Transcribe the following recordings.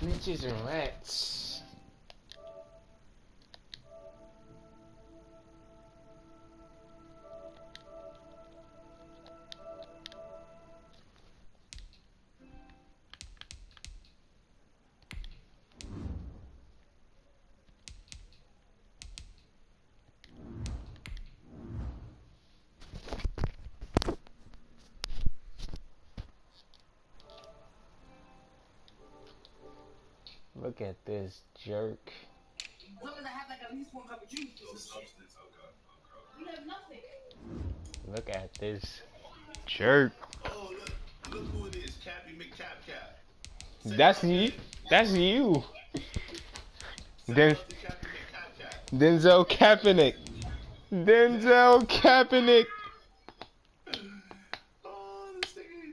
Snitches and rats. Look at this jerk. Look at this jerk. Oh, look who it is. Cappy McCap. That's you. That's you. Denzel Kaepernick. Denzel Kaepernick. Oh, this nigga.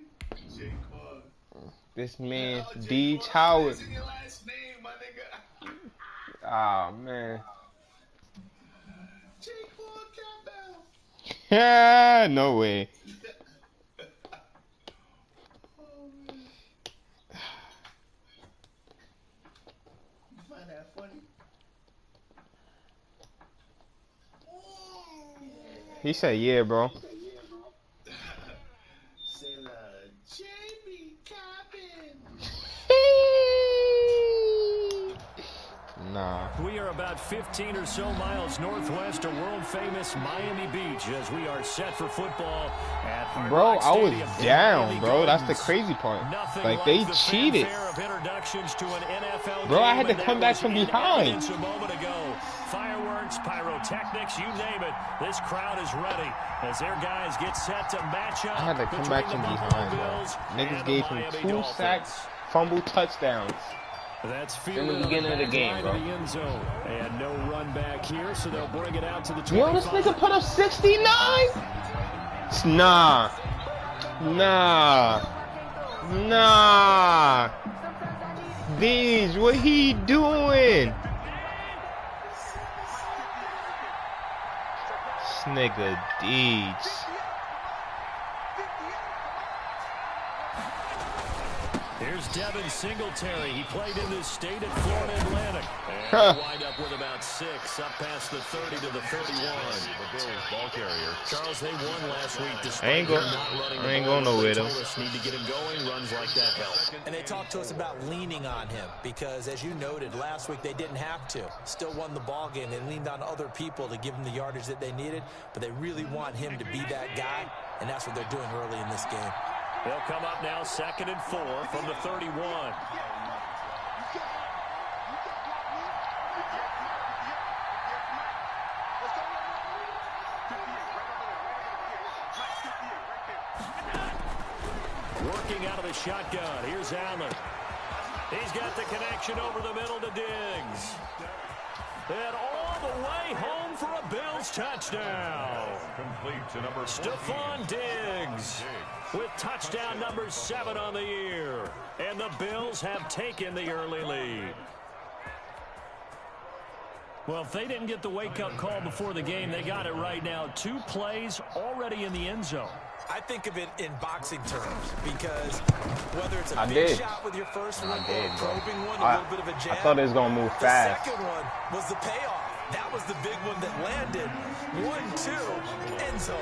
Jaquan. This man, Deej Howard. Your last name, my nigga. Oh, man. Jaquan Campbell. Yeah, no way. Oh, man. You find that funny? He said, yeah, bro. Say Jamie Coppin. Nah. We are about 15 or so miles northwest of world-famous Miami Beach as we are set for football at Hard Bro, Rock I was Stadium in down, Miami bro. That's Gardens. the crazy part. Nothing Like, they the cheated. fanfare of introductions to an NFL Bro, I had game, to and come that back was from in behind. evidence a moment ago. Fireworks, pyrotechnics, you name it. This crowd is ready as their guys get set to match up. I had to come back from behind, bro. Niggas gave him 2 sacks, fumble touchdowns. That's in the beginning of the game, bro. And no run back here, so they'll bring it out to the 25. Yo, this nigga put up 69? Nah. Deej, what he doing? This nigga Deej. Here's Devin Singletary. He played in this state at Florida Atlantic. And wind up with about 6, up past the 30 to the 31. The Bills ball carrier. Charles, they won last week despite I ain't going nowhere though. Need to get him going. Runs like that help. And they talked to us about leaning on him because, as you noted, last week they didn't have to. Still won the ball game. They leaned on other people to give them the yardage that they needed, but they really want him to be that guy, and that's what they're doing early in this game. They'll come up now 2nd and 4 from the 31. Working out of the shotgun. Here's Allen. He's got the connection over the middle to Diggs. And all the way home for a Bills touchdown. Complete to number Stephon Diggs with touchdown number 7 on the year. And the Bills have taken the early lead. Well, if they didn't get the wake-up call before the game, they got it right now. 2 plays already in the end zone. I think of it in boxing terms because whether it's a big shot with your first one or a probing one, a little bit of a jab. I thought it was going to move fast. The second one was the payoff. That was the big one that landed. 1-2, end zone.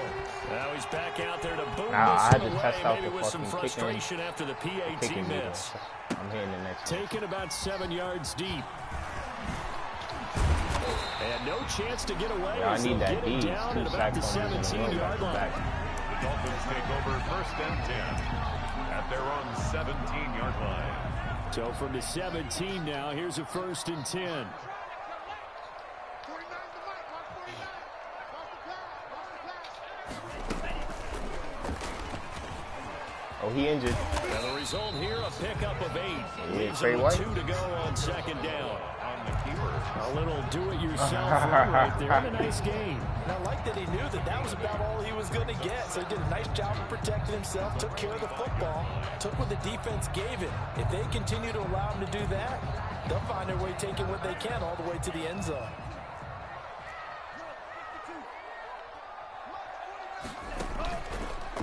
Now he's back out there to boom I had to this test away, out maybe the with some fucking frustration after the PAT miss. I'm hitting the next one. Taken about 7 yards deep. And no chance to get away. Yeah, I need that D. Down at about the 17-yard line. The Dolphins take over 1st and 10 at their own 17-yard line. So from the 17 now, here's a 1st and 10. Oh, he injured. And the result here, a pickup of 8. Yeah, Trey White. 2 to go on 2nd down. A little do-it-yourself run right there. And a nice game. And I like that he knew that that was about all he was going to get. So he did a nice job of protecting himself, took care of the football, took what the defense gave him. If they continue to allow him to do that, they'll find their way taking what they can all the way to the end zone.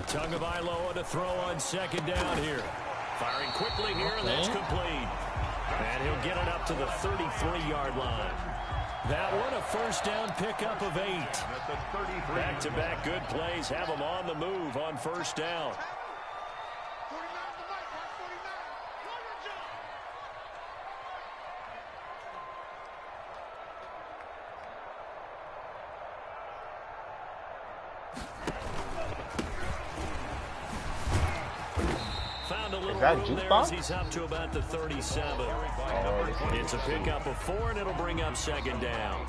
Tagovailoa to throw on 2nd down here. Firing quickly here, and that's complete. And he'll get it up to the 33-yard line. That one a first down pickup of 8. Back-to-back good plays have them on the move on first down. Is that jukebox? He's up to about the 37. It's a pickup of 4, and it'll bring up second down.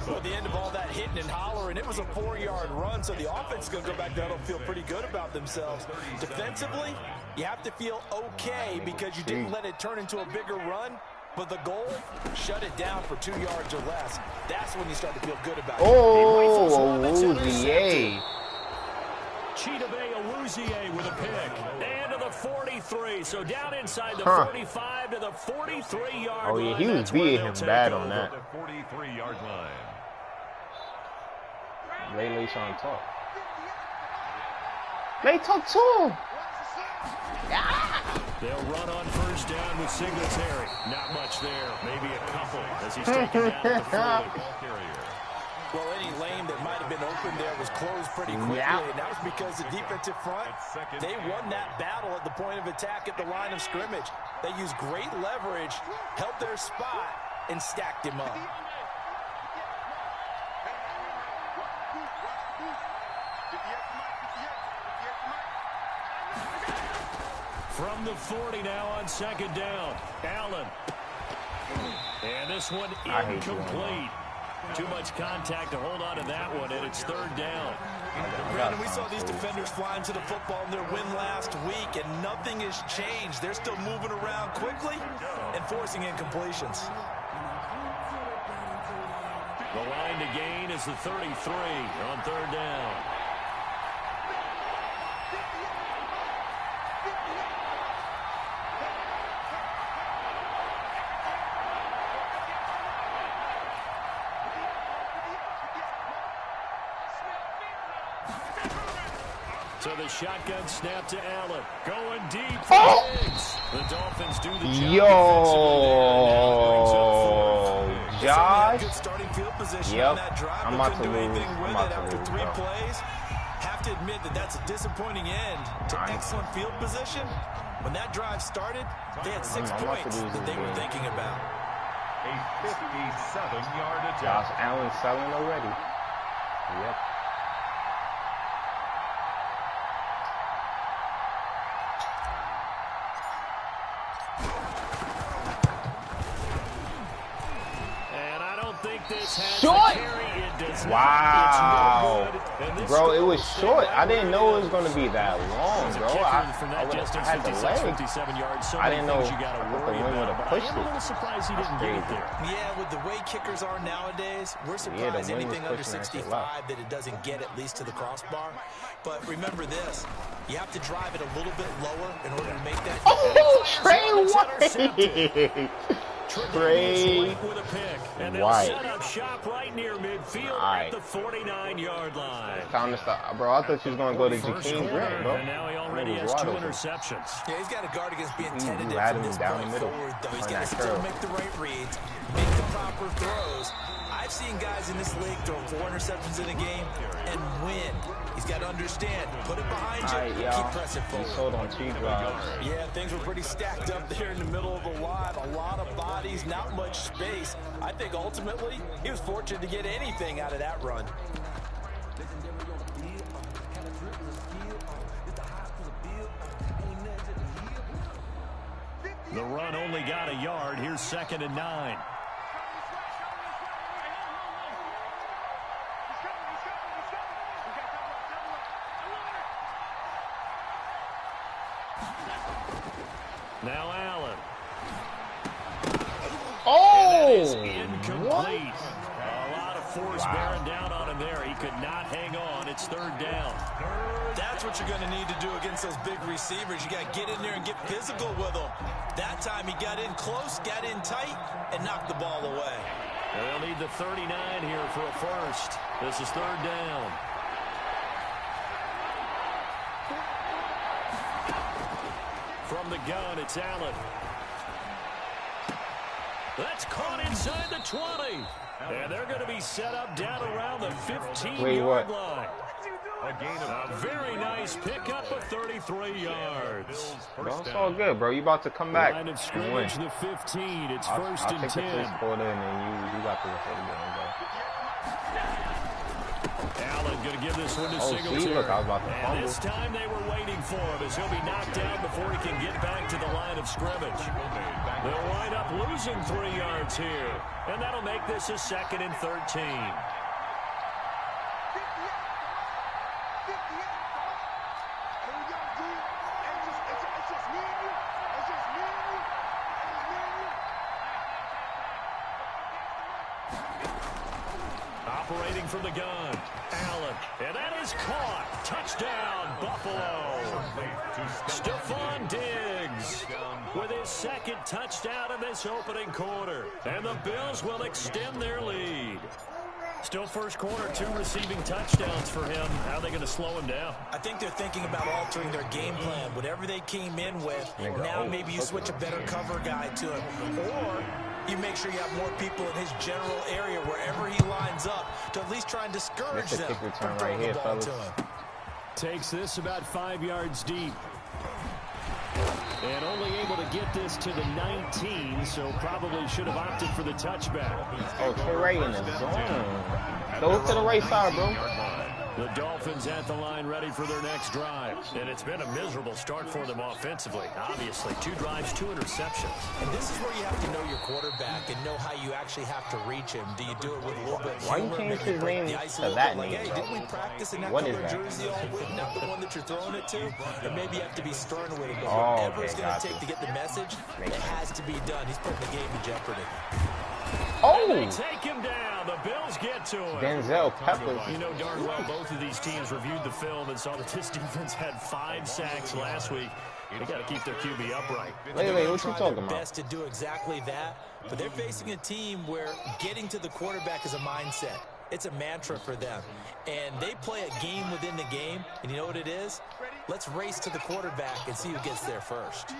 Well, at the end of all that hitting and hollering, it was a 4-yard run, so the offense is going to go back down and feel pretty good about themselves. Defensively, you have to feel okay because you didn't let it turn into a bigger run. But the goal, shut it down for 2 yards or less. That's when you start to feel good about it. Oh, Awuzie. Cheetah Bay Awuzie with a pick. And to the 43. So down inside the 45 to the 43-yard line. Oh, yeah, he was beating him bad on that. 43-yard line. Lay trying to talk. Lay talk to him. They'll run on first down with Singletary. Not much there. Maybe a couple as he's taken down at the 40. Well, any lane that might have been open there was closed pretty quickly, and that was because the defensive front, they won that battle at the point of attack at the line of scrimmage. They used great leverage, held their spot, and stacked him up. From the 40 now on second down, Allen. And this one incomplete. Too much contact to hold on to that one, and it's third down. Brandon, we saw these defenders flying to the football in their win last week, and nothing has changed. They're still moving around quickly and forcing incompletions. The line to gain is the 33 on third down. So the shotgun snap to Allen. Going deep for Diggs. The Dolphins do the job. Josh. Good starting field position on that drive. I'm about to do lose. anything with it after 3 plays. Have to admit that that's a disappointing end to excellent field position. When that drive started, they had 6 points that they were thinking about. A 57-yard attempt. Josh Allen selling already. Yep. Short! Wow. Bro, it was short. I didn't know it was going to be that long, bro. I had the leg. I didn't know the wind would have pushed it. I'm a little surprised he didn't get it there. Yeah, with the way kickers are nowadays, we're surprised anything under 65 that it doesn't get at least to the crossbar. But remember this, you have to drive it a little bit lower in order to make that. Oh, Trey White! Trey White. Set up shop right near midfield at the 49-yard line. Time to stop, bro. I thought you was gonna go to Jakeem Grant, bro. And now he already has 2 interceptions. Yeah, he's got to guard against being tentative from this point forward, though. He's got to still make the right reads, make the proper throws. I've seen guys in this league throw 4 interceptions in a game and win. He's got to understand, put it behind you, keep pressing forward. He sold on 2 drives. Yeah, things were pretty stacked up there in the middle of the line. A lot of bodies, not much space. I think ultimately he was fortunate to get anything out of that run. The run only got a yard. Here's 2nd and 9. Now Allen. Oh! Incomplete. What? A lot of force bearing down on him there. He could not hang on. It's 3rd down. That's what you're going to need to do against those big receivers. You got to get in there and get physical with them. That time he got in close, got in tight, and knocked the ball away. They'll need the 39 here for a first. This is 3rd down. From the gun, it's Allen. That's caught inside the 20. And they're going to be set up down around the 15-yard line. A very nice pickup of 33 yards. Bro, it's all good, bro. You about to come back. Line of scrimmage, the 15. It's first and 10. I'll take the first quarter, and then you got the rest of the game, bro. Allen going to give this one to Singletary. See, look, I was about to fumble. And this time they were waiting for him as he'll be knocked down before he can get back to the line of scrimmage. They'll wind up losing 3 yards here, and that'll make this a 2nd and 13. Operating from the gun, Allen, and that is caught. Touchdown, Buffalo. Stephon Diggs with his 2nd touchdown in this opening quarter, and the Bills will extend their lead. Still first quarter, 2 receiving touchdowns for him. How are they going to slow him down? I think they're thinking about altering their game plan. Whatever they came in with, now maybe you switch a better cover guy to him. Or you make sure you have more people in his general area wherever he lines up to at least try and discourage them from throwing the ball to him. Takes this about 5 yards deep. And only able to get this to the 19, so probably should have opted for the touchback. Oh, Trey Ray in the zone. Go to the right side, bro. The Dolphins at the line ready for their next drive. And it's been a miserable start for them offensively. Obviously, 2 drives, 2 interceptions. And this is where you have to know your quarterback and know how you actually have to reach him. Do you do it with a little bit of humor? Why you change his name to that name, hey, didn't we practice in that what color jersey all week? Not the one that you're throwing it to? Or maybe you have to be stern with it. But whatever it's going to take to get the message, it has to be done. He's putting the game in jeopardy. Oh! They take him down. The Bills get to him. Denzel Peppers. You know darn well both of these teams reviewed the film and saw that this defense had 5 sacks last week. They got to keep their QB upright. Wait, what you talking about? Best to do exactly that, but they're facing a team where getting to the quarterback is a mindset. It's a mantra for them, and they play a game within the game. And you know what it is? Let's race to the quarterback and see who gets there first.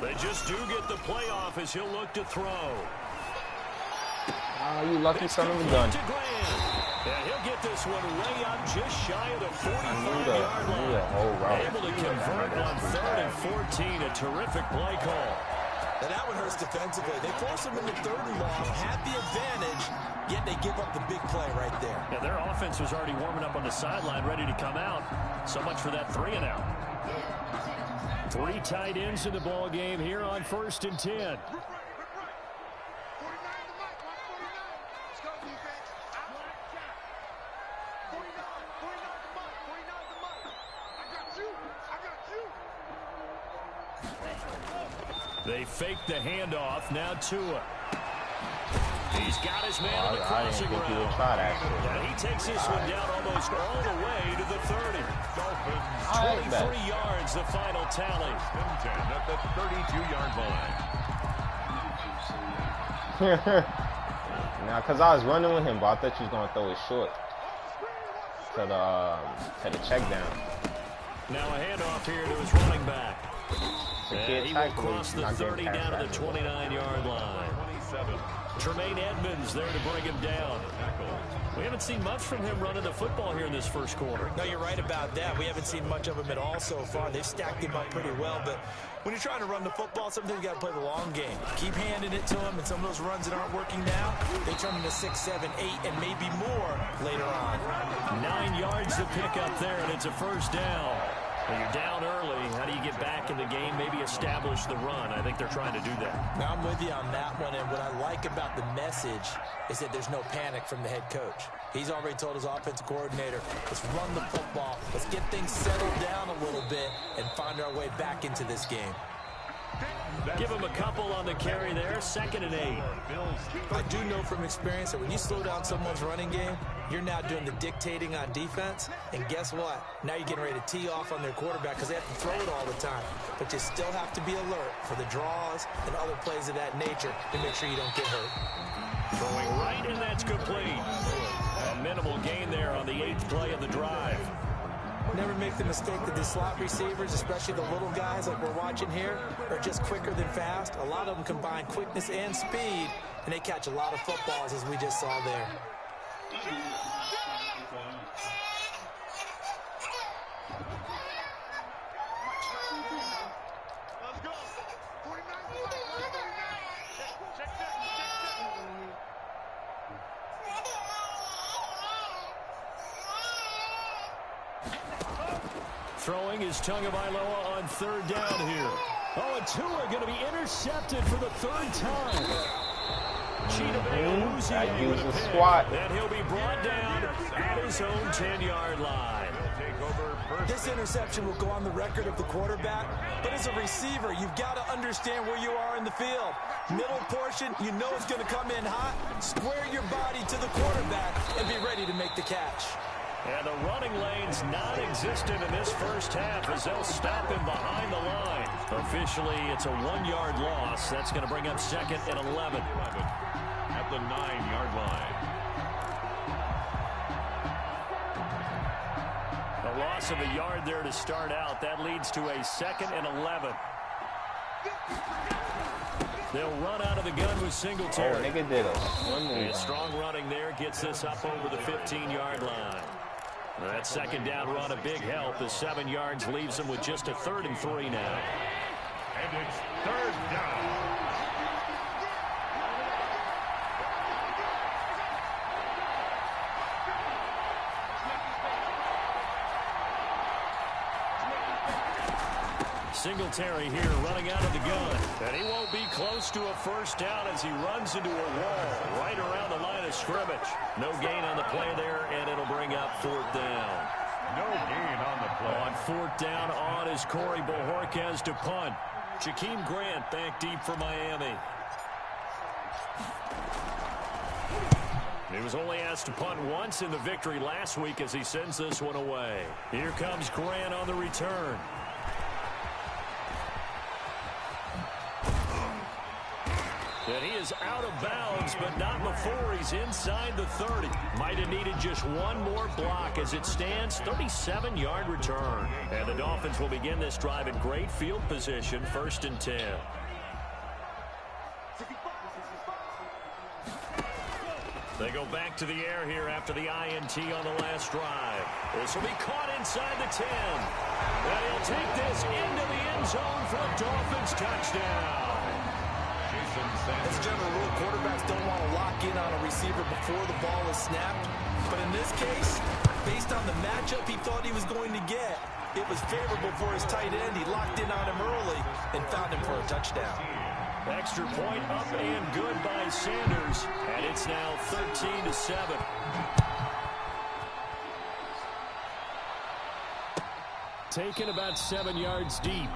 They just do get the playoff as he'll look to throw. You lucky son of a gun. Yeah, he'll get this one way up just shy of the 45-yard line. Able to convert on 3rd and 14. A terrific play call. And that one hurts defensively. They force him into 3rd and long, had the advantage, yet they give up the big play right there. Yeah, their offense was already warming up on the sideline, ready to come out. So much for that 3-and-out. 3 tight ends in the ball game here on 1st and 10. They fake the handoff. Now Tua. He's got his man on the crossing route. And he takes this one down almost all the way to the 30. Dolphins 23 yards, the final tally. At the 32-yard line. Now, because I was running with him, but I thought you was going to throw it short to the check down. Now a handoff here to his running back. And he will cross the 30 down to the 29-yard line. Tremaine Edmonds there to bring him down. We haven't seen much from him running the football here in this first quarter. No, you're right about that. We haven't seen much of him at all so far. They've stacked him up pretty well, but when you're trying to run the football, sometimes you got to play the long game. Keep handing it to him, and some of those runs that aren't working now, they turn into 6, 7, 8, and maybe more later on. 9 yards to pick up there, and it's a first down. When you're down early, how do you get back in the game, maybe establish the run? I think they're trying to do that. Now, I'm with you on that one, and what I like about the message is that there's no panic from the head coach. He's already told his offensive coordinator, let's run the football, let's get things settled down a little bit and find our way back into this game. Give him a couple on the carry there, 2nd and 8. I do know from experience that when you slow down someone's running game, You're now doing the dictating on defense, and guess what? Now you're getting ready to tee off on their quarterback because they have to throw it all the time. But you still have to be alert for the draws and other plays of that nature to make sure you don't get hurt. Throwing right, and that's complete. A minimal gain there on the 8th play of the drive. Never make the mistake that the slot receivers, especially the little guys like we're watching here, are just quicker than fast. A lot of them combine quickness and speed, and they catch a lot of footballs, as we just saw there. Throwing is Tagovailoa on 3rd down here. Oh, and Tua going to be intercepted for the 3rd time. That use a squat. And he'll be brought down at his own 10-yard line. This interception will go on the record of the quarterback, but as a receiver, you've got to understand where you are in the field. Middle portion, you know it's going to come in hot. Square your body to the quarterback and be ready to make the catch. And the running lane's non-existent in this first half as they'll stop him behind the line. Officially, it's a 1-yard loss. That's going to bring up 2nd and 11. At the 9-yard line. A loss of a yard there to start out. That leads to a 2nd and 11. They'll run out of the gun with Singletary. Oh, nigga did a strong running there gets this up over the 15-yard line. That 2nd down run a big help as 7 yards leaves them with just a 3rd and 3 now. And it's 3rd down. Singletary here running out of the gun. And he won't be close to a 1st down as he runs into a wall right around the line of scrimmage. No gain on the play there, and it'll bring up 4th down. No gain on the play. On 4th down on is Corey Bojorquez to punt. Jakeem Grant back deep for Miami. He was only asked to punt once in the victory last week as he sends this one away. Here comes Grant on the return. And he is out of bounds, but not before he's inside the 30. Might have needed just one more block as it stands. 37-yard return. And the Dolphins will begin this drive in great field position, 1st and 10. They go back to the air here after the INT on the last drive. This will be caught inside the 10. And he'll take this into the end zone for a Dolphins touchdown. As a general rule, quarterbacks don't want to lock in on a receiver before the ball is snapped. But in this case, based on the matchup he thought he was going to get, it was favorable for his tight end. He locked in on him early and found him for a touchdown. Extra point up and good by Sanders. And it's now 13-7. Taken about 7 yards deep.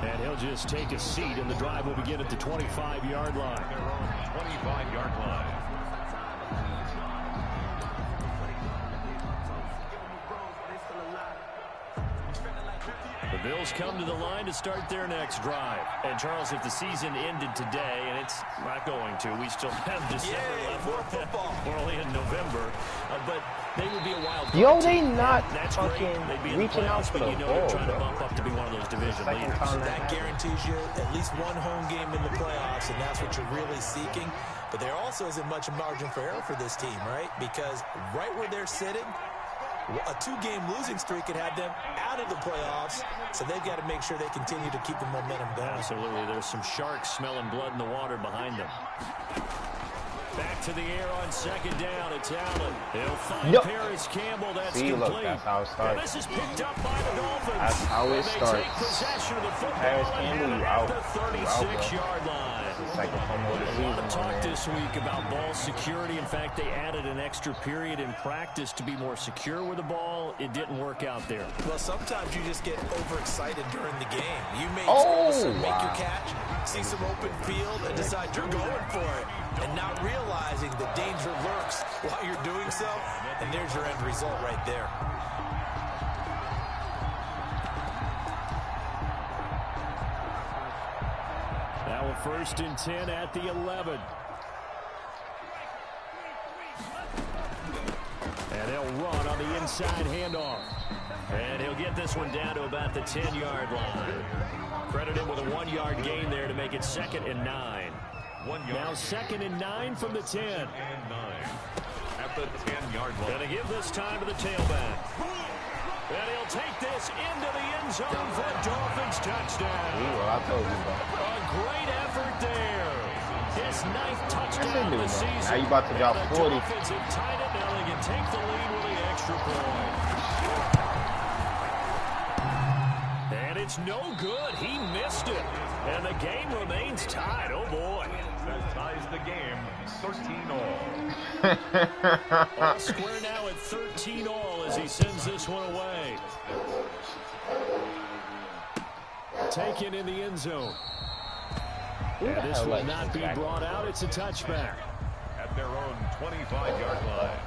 And he'll just take a seat, and the drive will begin at the 25-yard line. Their own 25-yard line. The Bills come to the line to start their next drive. And, Charles, if the season ended today, and it's not going to, we still have December left. More football. We're only in November. But they would be a wild card. Yo, they not That's fucking reaching out for the you know ball, they're trying bro. to bump up to be one of those division leaders. That guarantees you at least one home game in the playoffs, and that's what you're really seeking. But there also isn't much margin for error for this team, right? Because right where they're sitting, a 2-game losing streak could have them out of the playoffs, so they've got to make sure they continue to keep the momentum going. Absolutely. There's some sharks smelling blood in the water behind them. Back to the air on 2nd down. It's Allen. He'll find Paris Campbell. That's complete. Look, that's how it starts. And this is picked up by the Dolphins. That's how it starts. Paris Campbell, you out. The 36-yard line. It's like a lot of talk this week about ball security. In fact, they added an extra period in practice to be more secure with the ball. It didn't work out there. Well, sometimes you just get overexcited during the game. You may make your catch, see some open field, and decide you're going for it, and not realizing the danger lurks while you're doing so, and there's your end result right there. Now a 1st and 10 at the 11. And they'll run on the inside handoff. And he'll get this one down to about the 10-yard line. Credit him with a 1-yard gain there to make it 2nd and 9. Now 2nd and 9 from the 10. And 9 at the 10-yard line. Gonna give this time to the tailback. And he'll take this into the end zone for a Dolphins touchdown. I told you, bro. A great effort there. His 9th touchdown of the season. Now you about to drop 40. The Dolphins have tied it. Now they can take the lead with the extra point. And it's no good. He missed it. And the game remains tied. Oh, boy. That ties the game 13-all. All square now at 13-all as he sends this one away. Taken in the end zone. And this will not be brought out. It's a touchback. At their own 25-yard line.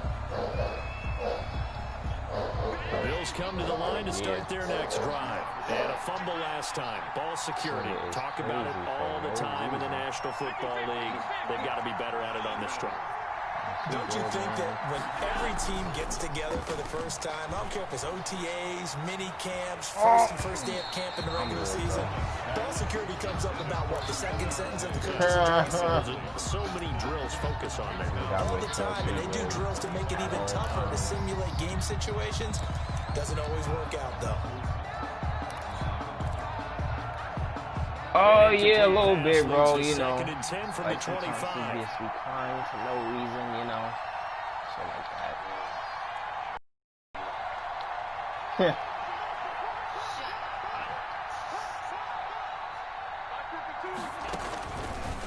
The Bills come to the line to start their next drive. And a fumble last time. Ball security. Talk about it all the time in the National Football League. They've got to be better at it on this drive. Don't you think that when every team gets together for the first time, I don't care if it's OTAs, mini camps, first day of camp in the regular season, ball security comes up about, what, the second sentence of the coach's address? So many drills focus on that. All the time, and they do drills to make it even tougher to simulate game situations. Doesn't always work out, though. Oh, yeah, a little bit, bro, you know. 2nd and 10 from like the 25. Sometimes he just be crying for no reason, you know. Shit like that.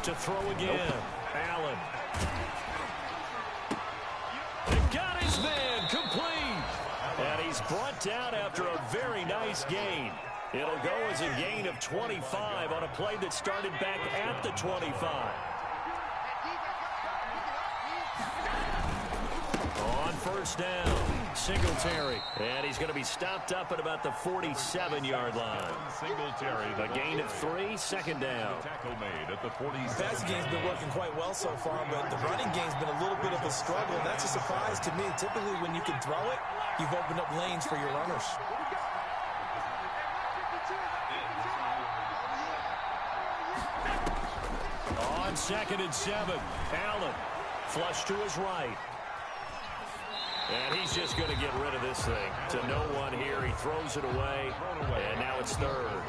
To throw again. Allen. They got his man complete. And he's brought down after a very nice gain. It'll go as a gain of 25 on a play that started back at the 25. On 1st down, Singletary. And he's going to be stopped up at about the 47-yard line. Singletary. A gain of 3, 2nd down. Tackle made at the 47. The passing game's been working quite well so far, but the running game's been a little bit of a struggle, and that's a surprise to me. Typically, when you can throw it, you've opened up lanes for your runners. On 2nd and 7, Allen flush to his right. And he's just going to get rid of this thing to no one here. He throws it away, and now it's 3rd.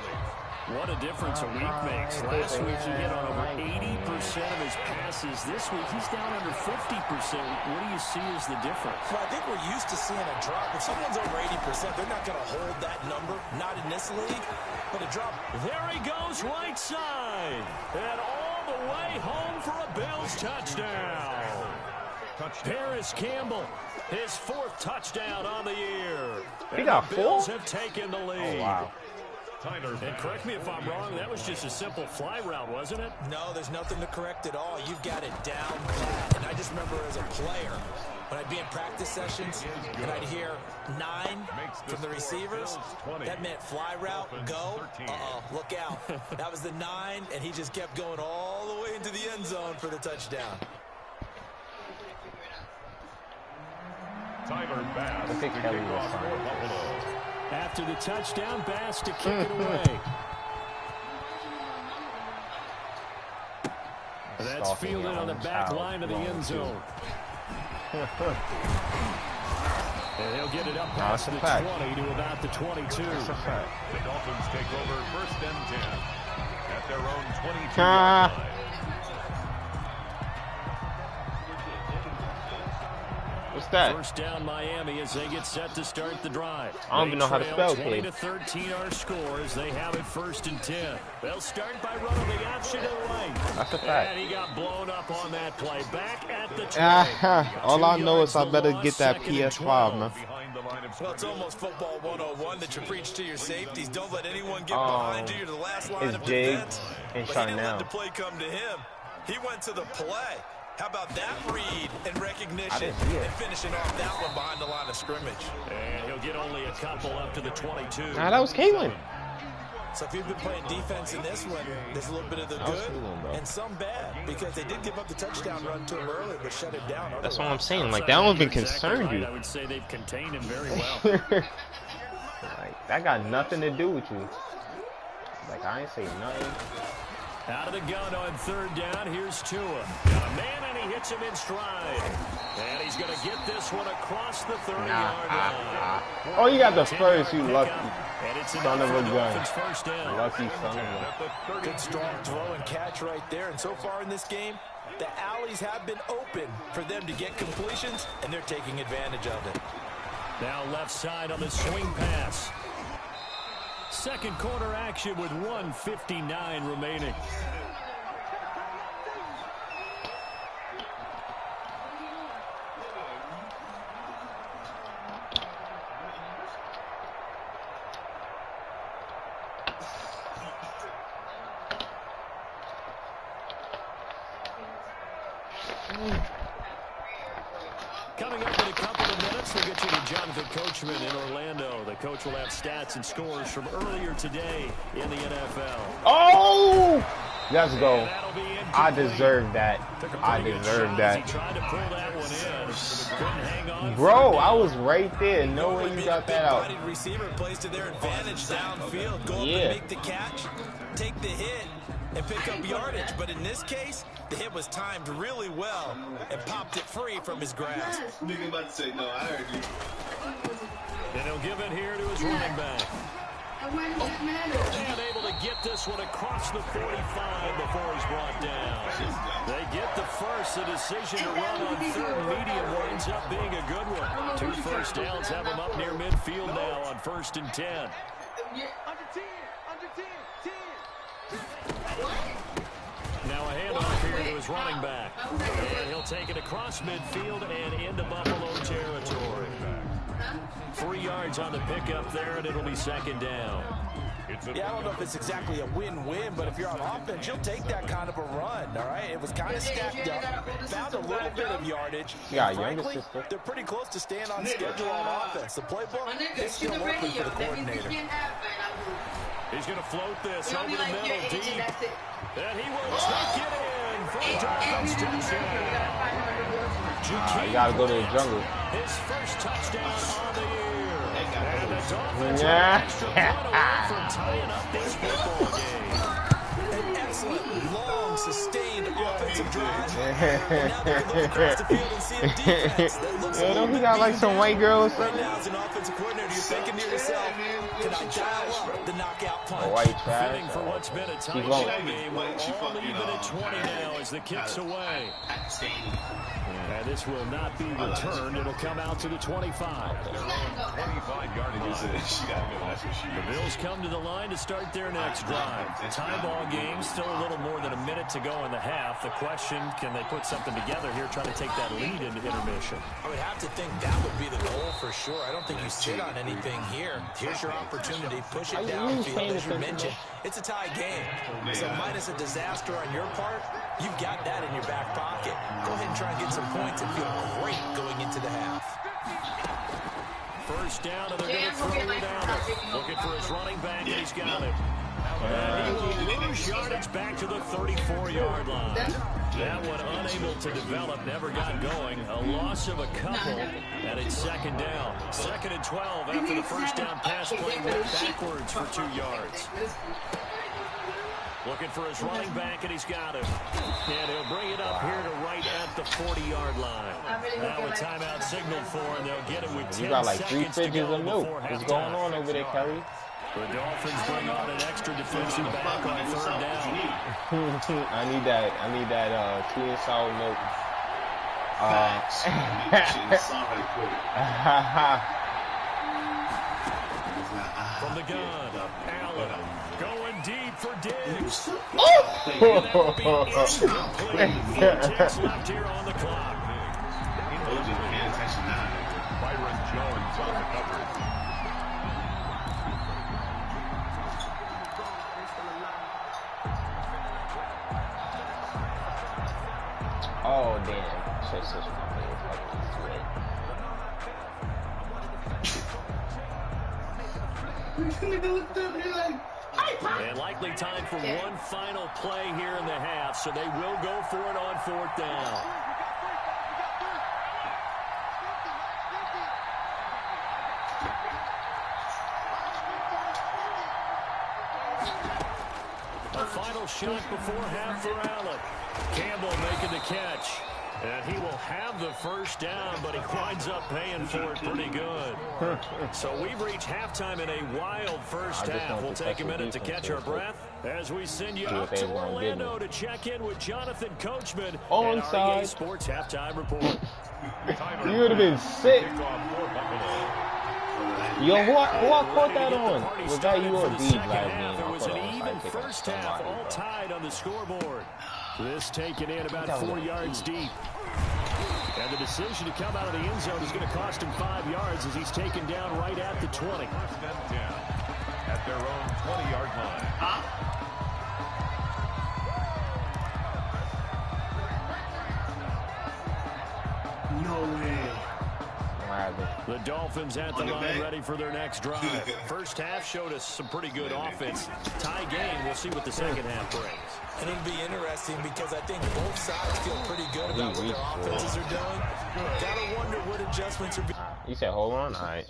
What a difference a week makes. Last week he hit on over 80% of his passes. This week he's down under 50%. What do you see as the difference? Well, I think we're used to seeing a drop. If someone's over 80%, they're not going to hold that number. Not in this league, but a drop. There he goes, right side. And all the way home for a Bills touchdown. Paris Campbell, his 4th touchdown on the year. He got the 4? Bills have taken the lead. Oh, wow. And correct me if I'm wrong, that was just a simple fly route, wasn't it? No, there's nothing to correct at all. You've got it down pat. And I just remember as a player, when I'd be in practice sessions and I'd hear 9 from the receivers, that meant fly route, go, look out. That was the 9, and he just kept going all the way into the end zone for the touchdown. Tyler Bass to kick off for Buffalo. After the touchdown, Bass to kick it away. That's fielded on the back line of the end zone. And he'll get it up past the 20 to about the 22. The Dolphins take over 1st and 10 at their own 22-yard line. What's that? First down Miami as they get set to start the drive. I don't even know how to spell it. 20-13 our score as they have it 1st and 10. They'll start by running the option to the right. That's a fact. And he got blown up on that play. Back at the 20. All I know is I better get that PS5, man. Well, it's almost football 101 that you preach to your safeties. Don't let anyone get behind you. You're the last line of defense. And but he didn't let the play come to him. He went to the play. How about that read and recognition and finishing off that one behind the line of scrimmage? And he'll get only a couple up to the 22. Nah, that was Caitlin. So if you've been playing defense in this one, there's a little bit of the good and some bad, because they did give up the touchdown run to him early, but shut him down. That's what I'm saying. Like, that don't even concern you. I would say they've contained him very well. Like, that got nothing to do with you. Like, I ain't say nothing. Out of the gun on 3rd down. Here's Tua. Got a man, and he hits him in stride. And he's going to get this one across the 30-yard line. Oh, you got the first, you lucky son of a gun. First down. Lucky son of a... Good strong throw and catch right there. And so far in this game, the alleys have been open for them to get completions, and they're taking advantage of it. Now left side on the swing pass. Second quarter action with 1:59 remaining. Coming up in a couple of minutes, we'll get you to Jonathan Coachman in Orlando. The coach will have stats and scores from earlier today in the NFL. Oh! Let's go. I deserve that. I deserve that. Bro, I was right there. No way you got that out. Receiver plays to their advantage downfield. Go up and make the catch, take the hit, and pick up yardage. But in this case, the hit was timed really well and popped it free from his grasp. Nigga about to say, no, I heard you. And he'll give it here to his running back. And able to get this one across the 45 before he's brought down. They get the first. The decision to run on 3rd medium winds up being a good one. 2 first downs have him up near midfield now on 1st and 10. Now a handoff here to his running back. And he'll take it across midfield and into Buffalo territory. 3 yards on the pickup there, and it'll be 2nd down. Yeah, I don't know if it's exactly a win-win, but if you're on offense, you'll take that kind of a run, all right? It was kind of stacked up, found a little bit of yardage. Yeah, frankly, they're pretty close to staying on schedule on offense. The playbook is still working for the coordinator. He's going to float this over the middle deep. And he will take it in for a touchdown. You got to go to the jungle. His first touchdown on the year. And the Dolphins for tying up this football game. An excellent, long, sustained offensive drive. Now they can look across the field and see a defense that looks a little don't he got like some white girls? Right now, as an offensive coordinator, you're thinking to yourself, can I dial up the knockout punch? White trash. Fitting for what's been a tight game. We're all even at 20 now as the kick's away. And this will not be returned. It'll come out to the 25. 25-yard line. The Bills come to the line to start their next drive. Tie ball game, still a little more than a minute to go in the half. The question, can they put something together here, trying to take that lead into intermission? I would have to think that would be the goal for sure. I don't think you sit on anything here. Here's your opportunity. Push it downfield, as you mentioned. It's a tie game. So minus a disaster on your part, you've got that in your back pocket. Go ahead and try and get some points and feel great going into the half. First down, and they're going to throw it down. Looking for his running back, and he's got it. And he will lose yardage back to the 34-yard line. That one unable to develop, never got going. A loss of a couple, and it's 2nd down. 2nd and 12 after the first down pass play went backwards for 2 yards. Looking for his running back, and he's got it. And he'll bring it up here to right at the 40-yard line. Now a timeout signaled for, and they'll get it with 10 seconds to go. You got like 3 fridges of milk. What's going on over there, Kelly? The Dolphins bring on an extra defensive back on 3rd down. I need that 2 and sour milk. Facts. Make that shit sound right quick. From the gun, Allen going deep for Diggs. Oh! Ticks left here on the clock. Told you, paying attention now. Byron Jones on the coverage. Oh damn! Chest is fucking And likely time for one final play here in the half, so they will go for it on 4th down. A final shot before half for Allen. Campbell making the catch. And he will have the first down, but he winds up paying for it pretty good. So we've reached halftime in a wild first half. We'll take a minute to catch our breath as we send you up to Orlando to check in with Jonathan Coachman at our EA Sports Halftime Report. You would have been sick. Yo, who I caught that on? Was that you or Deej last game? It was an even first half, all tied on the scoreboard. This taken in about 4 yards deep. And the decision to come out of the end zone is going to cost him 5 yards as he's taken down right at the 20. First and 10 at their own 20-yard line. No way. The Dolphins at the line ready for their next drive. First half showed us some pretty good offense. Tie game, we'll see what the second half brings. And it'll be interesting because I think both sides feel pretty good about what their offenses are doing. Gotta wonder what adjustments are being. You said hold on? Alright.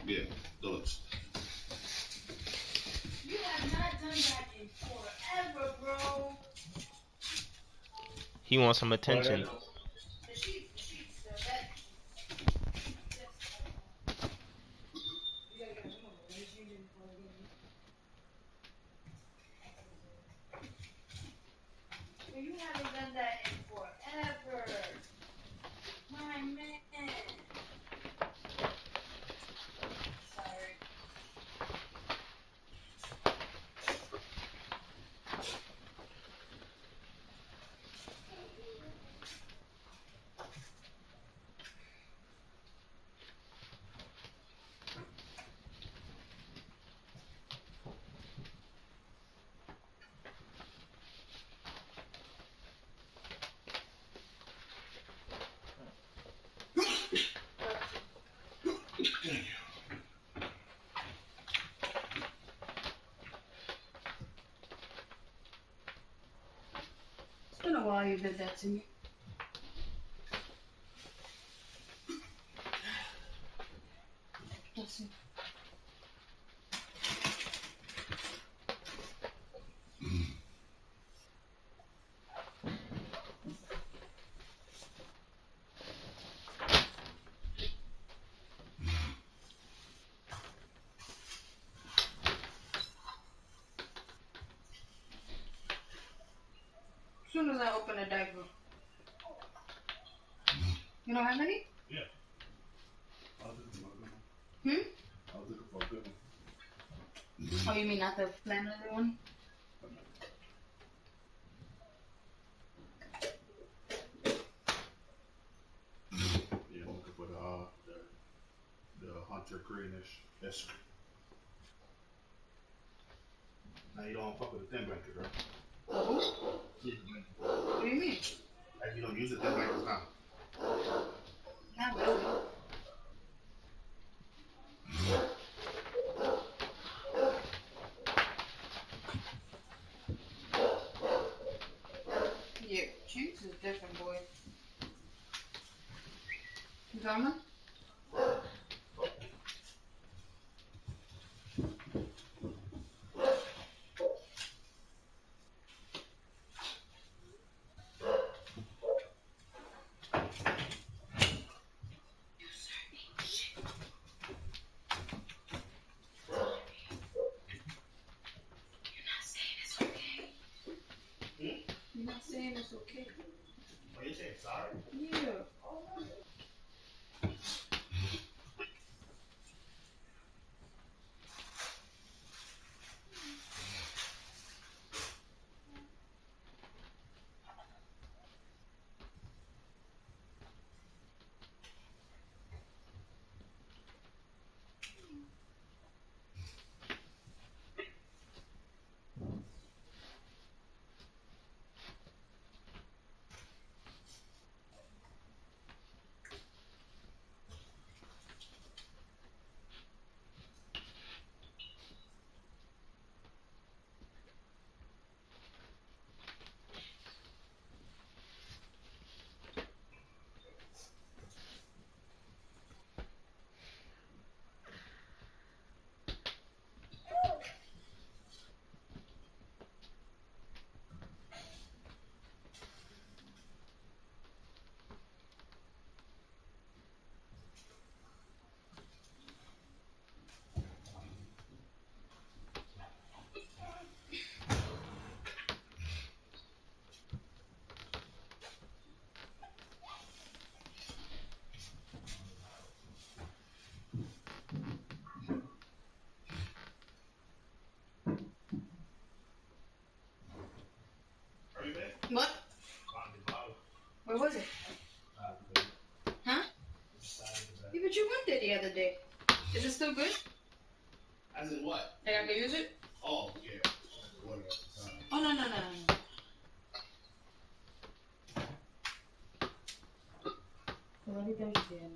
Yeah, those. You have not done that in forever, bro. He wants some attention. The sheets, that. You haven't done that in forever. My man. Sorry. It's been a while you did that to me. Listen. As soon as I open a diaper. You don't have any? Yeah. I was looking for a good one. Hmm? I was looking for a good one. Oh, you mean not the flammable one? Yeah, I'm looking for the hunter greenish. That's. Now you don't fuck with the thin blanket, right? Oh. Yeah. What do you mean? Like you don't use the thin blankets now. Not really. Yeah, cheese is different, boy. You coming? You're not saying it's okay. Are you saying sorry? Yeah. Are you there? What? Found the bottle. Where was it? Huh? Yeah, but you went there the other day. Is it still good? As in what? Like I can use it? Oh, yeah. Water at the time. Oh, no, no, no, no. Let me go to the end.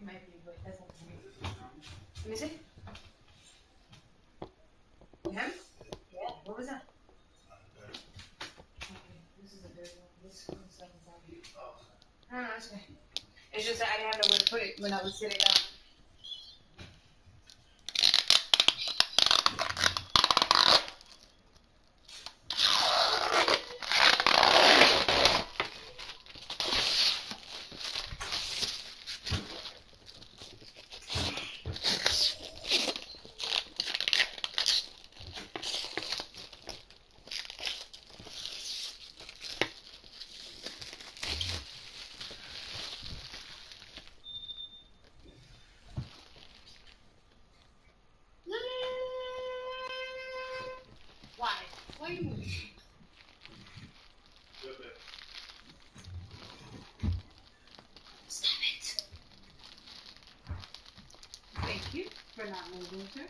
It might be, but that's not me. Let me see. Him? Yeah. What was that? Okay, this is a dirty one. This stuff is out here. No, no, it's okay. It's just that I didn't have nowhere to put it when I was sitting down. Why? Why are you moving? Stop it. Thank you for not moving, sir.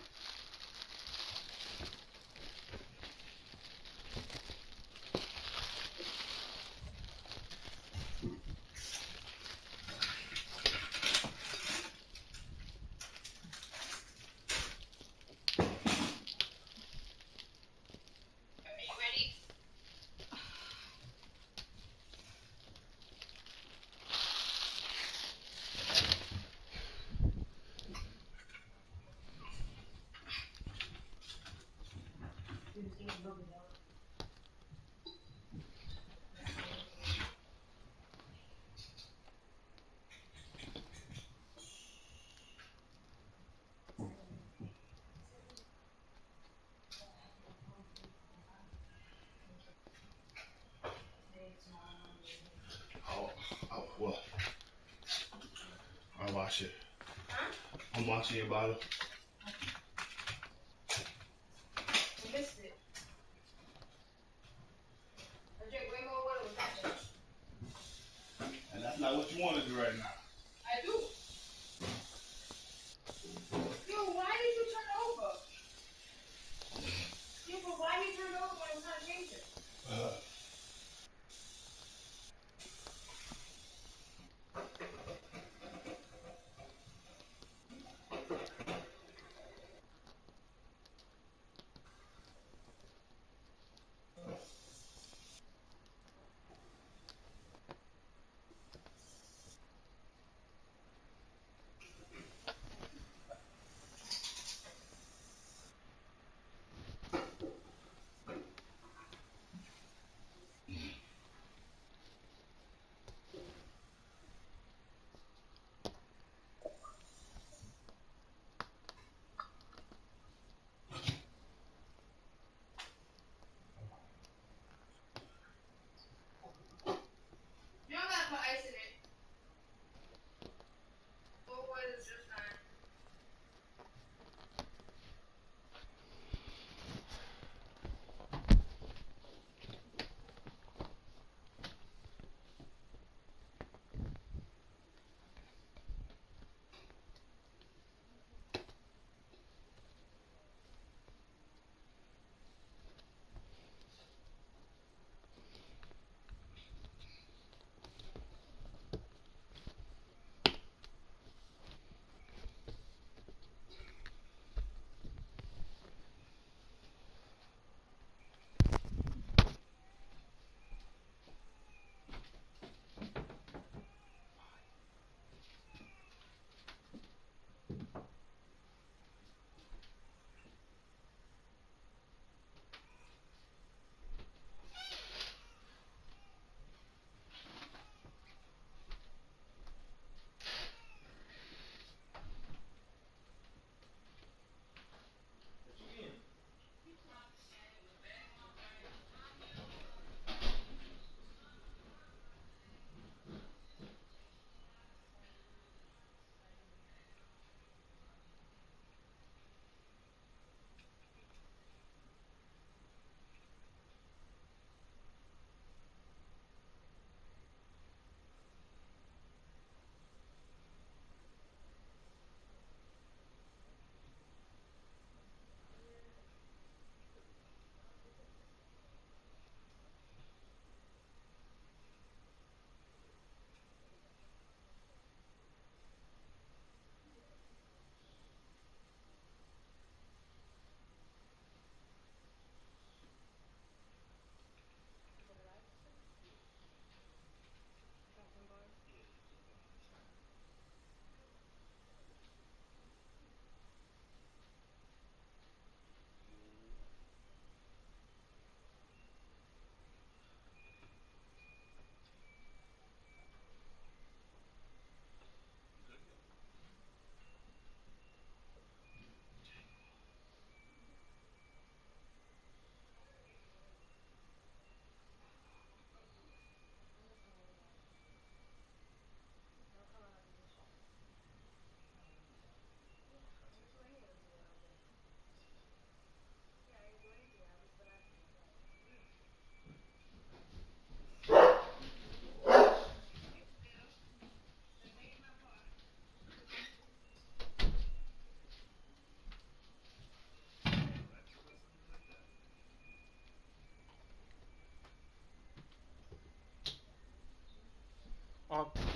Are you ready? What? I'll wash it. Huh? I'm washing your bottle. You missed it. I drink way more water with that. And that's not what you want to do right now. I do. Yo, why did you turn over?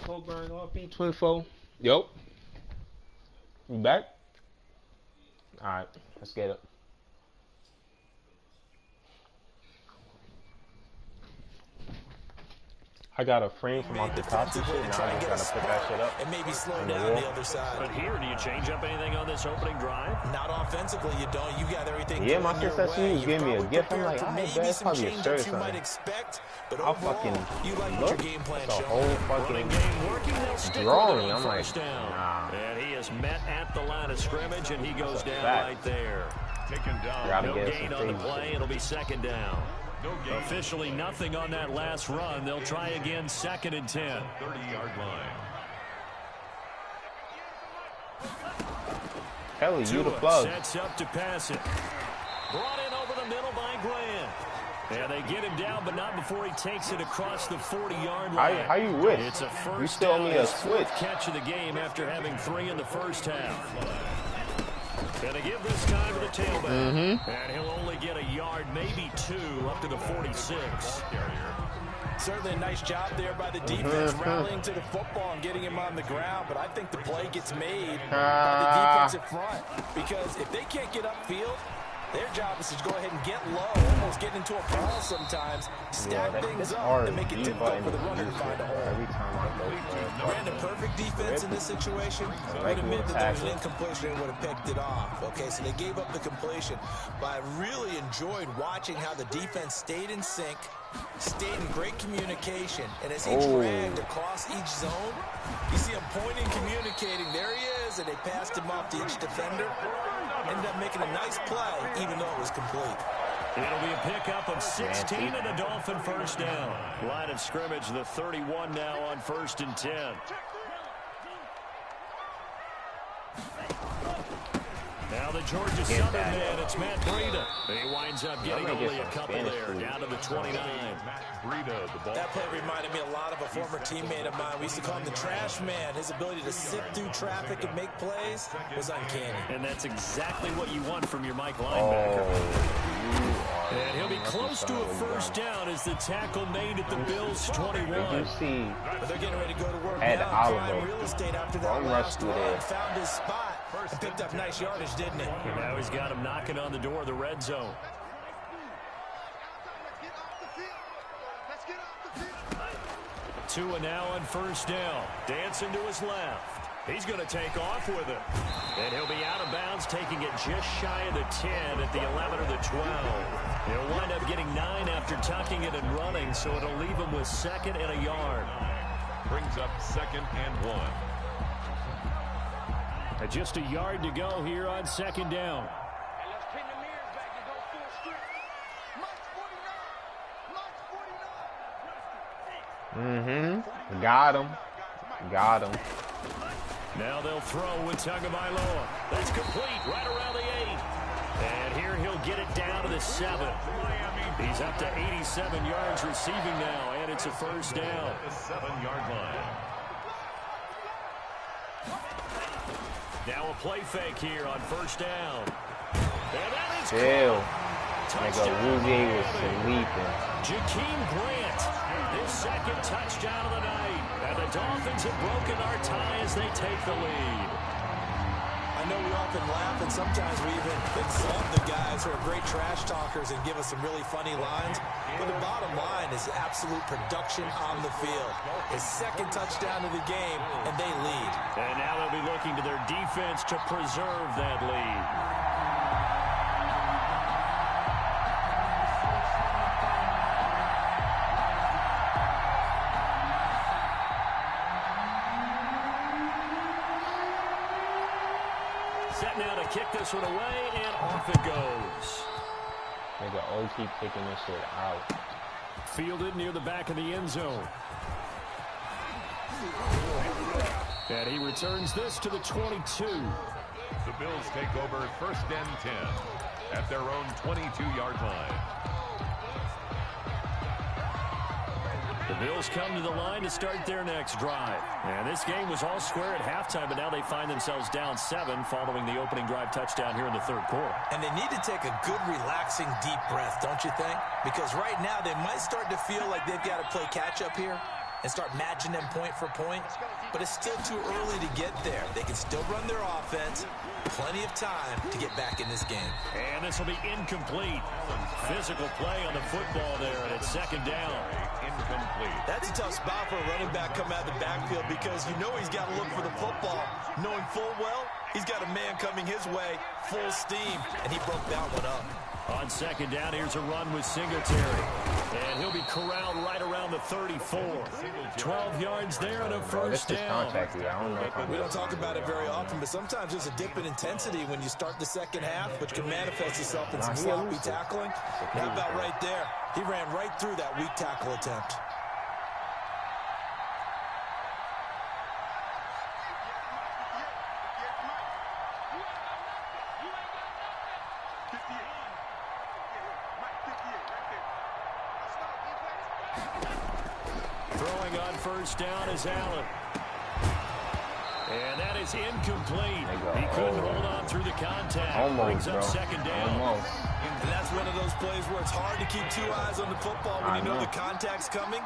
Coburn RP24. Yo. You back? Alright, let's get it. I got a frame from off the top shit, now I just gotta put that shit up. And maybe slow down the other side. But here, do you change up anything on this opening drive? Not offensively, you don't. You got everything. Yeah, my sister said she was giving me a gift. I'm like, alright, that's probably a shirt or something. I'll fucking look. It's a whole fucking drawing. I'm like, nah. And he is met at the line of scrimmage, and he goes down right there. Taken down. No gain on the play. It'll be second down. Officially nothing on that last run. They'll try again, 2nd and 10. 30-yard line. Kelly, you the plug. Sets up to pass it. Brought in over the middle by Grant. And they get him down, but not before he takes it across the 40-yard line. How you wish? It's a first you still owe me a switch. Catch of the game after having 3 in the first half. And they give this time to the tailback. And he'll only get a yard, maybe 2, up to the 46. Certainly a nice job there by the defense, rallying to the football and getting him on the ground. But I think the play gets made by the defensive front. Because if they can't get upfield, their job is to go ahead and get low, almost get into a ball sometimes, stack things up, and make it difficult for the runner to find a hole. Every time I go for it. Ran a perfect defense in this situation. I would admit that there was an incompletion and would have picked it off. Okay, so they gave up the completion. But I really enjoyed watching how the defense stayed in sync, stayed in great communication, and as he dragged across each zone, you see him pointing, communicating. There he is, and they passed him off to each defender. Ended up making a nice play, even though it was complete. It'll be a pickup of 16 and a Dolphin first down. Line of scrimmage, the 31 now on 1st and 10. Now the Georgia Southern man, it's Matt Breida. He winds up getting only a couple there, down to the 29. That play reminded me a lot of a former teammate of mine. We used to call him the trash man. His ability to sit through traffic and make plays was uncanny. And that's exactly what you want from your Mike linebacker. And he'll be close to a first down as the tackle made at the Bills' 21. But they're getting ready to go to work now. Prime real estate after that last run. Found his spot and picked up nice yardage, didn't he? And now he's got him knocking on the door of the red zone. Tua now on first down. Dancing to his left. He's going to take off with it. And he'll be out of bounds, taking it just shy of the 10 at the 11 or the 12. He'll wind up getting 9 after tucking it and running, so it'll leave him with 2nd and a yard. Brings up 2nd and 1. Just a yard to go here on 2nd down. Got him. Got him. Now they'll throw with Tagovailoa. That's complete right around the 8. And here he'll get it down to the 7. He's up to 87 yards receiving now, and it's a first down. The 7-yard line. Now a play fake here on first down. And that is Nigga, Rudy was sleeping. Jakeem Grant, his 2nd touchdown of the night. And the Dolphins have broken our tie as they take the lead. I know we often laugh, and sometimes we even insult the guys who are great trash talkers and give us some really funny lines. But the bottom line is absolute production on the field. His 2nd touchdown of the game, and they lead. And now they'll be looking to their defense to preserve that lead. Set now to kick this one away, and off it goes. Nigga, O keep kicking this shit out. Fielded near the back of the end zone. And he returns this to the 22. The Bills take over 1st and 10 at their own 22-yard line. The Bills come to the line to start their next drive. And this game was all square at halftime, but now they find themselves down 7 following the opening drive touchdown here in the 3rd quarter. And they need to take a good, relaxing, deep breath, don't you think? Because right now they might start to feel like they've got to play catch-up here. and start matching them point for point, but it's still too early to get there. They can still run their offense. Plenty of time to get back in this game. And this will be incomplete. Physical play on the football there, and it's second down. Incomplete. That's a tough spot for a running back coming out of the backfield because you know he's got to look for the football, knowing full well he's got a man coming his way, full steam, and he broke that one up. On second down, here's a run with Singletary. And he'll be corralled right around the 34. 12 yards there and a first down. We don't talk about it very often, but sometimes there's a dip in intensity when you start the second half, which can manifest itself in some sloppy tackling. And how about right there? He ran right through that weak tackle attempt. Throwing on first down is Allen. And that is incomplete. He couldn't hold on through the contact. Brings up second down. And that's one of those plays where it's hard to keep two eyes on the football when you know the contact's coming,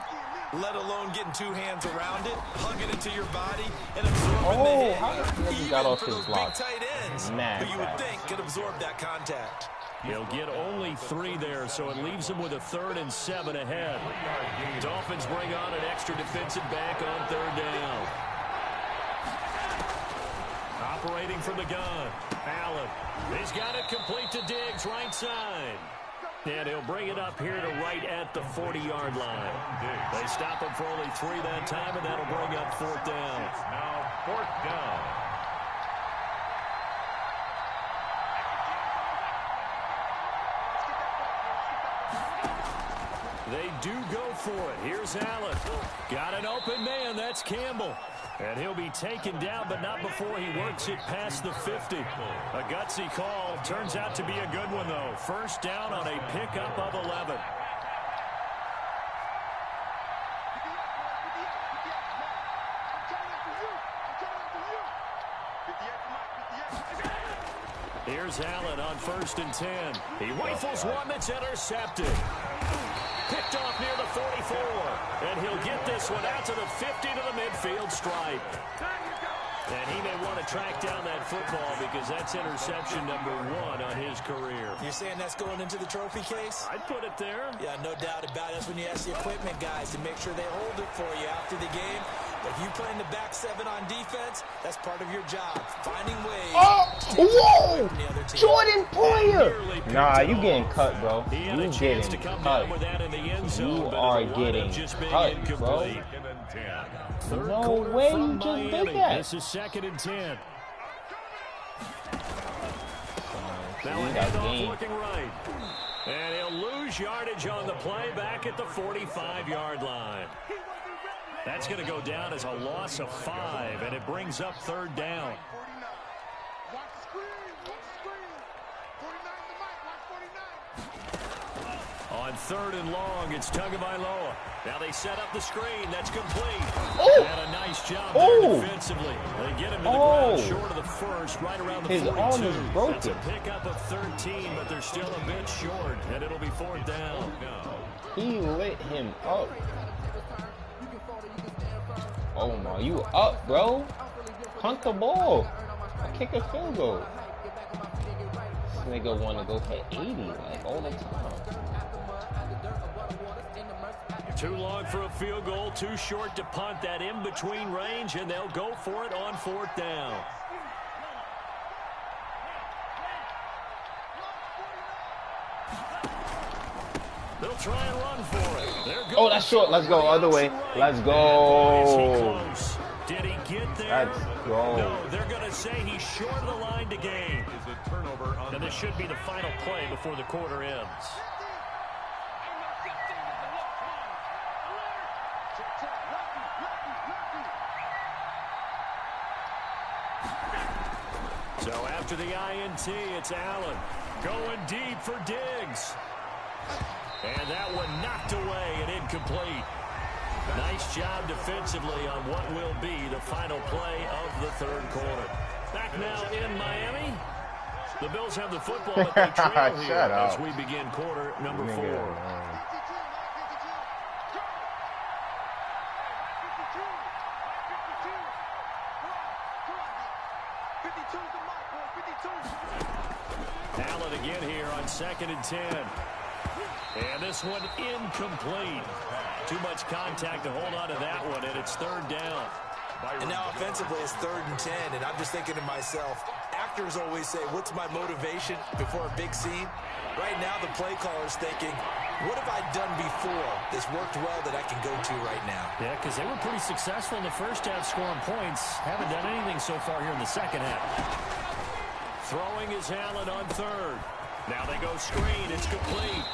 let alone getting two hands around it, hugging it to your body, and absorbing the hit. Even for those big tight ends who you would think could absorb that contact. He'll get only 3 there, so it leaves him with a 3rd and 7 ahead. Dolphins bring on an extra defensive back on 3rd down. Operating from the gun, Allen. He's got it complete to Diggs, right side. And he'll bring it up here to right at the 40-yard line. They stop him for only 3 that time, and that'll bring up 4th down. It's now 4th down. They do go for it. Here's Allen. Got an open man. That's Campbell. And he'll be taken down, but not before he works it past the 50. A gutsy call. Turns out to be a good one, though. First down on a pickup of 11. Here's Allen on 1st and 10. He rifles one that's intercepted. Picked off near the 44. And he'll get this one out to the 50 to the midfield stripe. And he may want to track down that football because that's interception number 1 on his career. You're saying that's going into the trophy case? I'd put it there. Yeah, no doubt about it. That's when you ask the equipment guys to make sure they hold it for you after the game. But if you play in the back 7 on defense, that's part of your job. Finding ways to take whoa! the other team. Jordan Poyer! Nah, you getting cut, bro. You getting cut. You are getting cut, bro. No way you just did that. This is 2nd and 10. Now a handoff looking right. And he'll lose yardage on the play back at the 45-yard line. That's going to go down as a loss of 5, and it brings up 3rd down. On 3rd and long, it's Tagovailoa. Now they set up the screen. That's complete. And a nice job there defensively. They get him to the ground short of the first, right around the 42. His arm is broken. That's a pickup of 13, but they're still a bit short, and it'll be 4th down. He lit him up. Oh my, you up, bro? Punt the ball. Kick a field goal. This nigga want to go for 80 like all the time. Too long for a field goal, too short to punt. That in-between range, and they'll go for it on 4th down. They'll try and run for it. Oh, that's short. Let's go. Other way. Let's go. Did he get there? Let's go. No, they're going to say he's short of the line to gain. And this should be the final play before the quarter ends. So after the INT, it's Allen going deep for Diggs. And that one knocked away and incomplete. Nice job defensively on what will be the final play of the 3rd quarter. Back now in Miami. The Bills have the football, but they trail here as we begin quarter number 4. Allen again here on 2nd and 10. And this one incomplete. Too much contact to hold on to that one, and it's 3rd down. And now offensively it's 3rd and 10, and I'm just thinking to myself, actors always say, what's my motivation before a big scene? Right now the play caller's thinking, what have I done before that's worked well that I can go to right now? Yeah, because they were pretty successful in the first half scoring points. Haven't done anything so far here in the second half. Throwing is Allen on 3rd. Now they go screen. It's complete.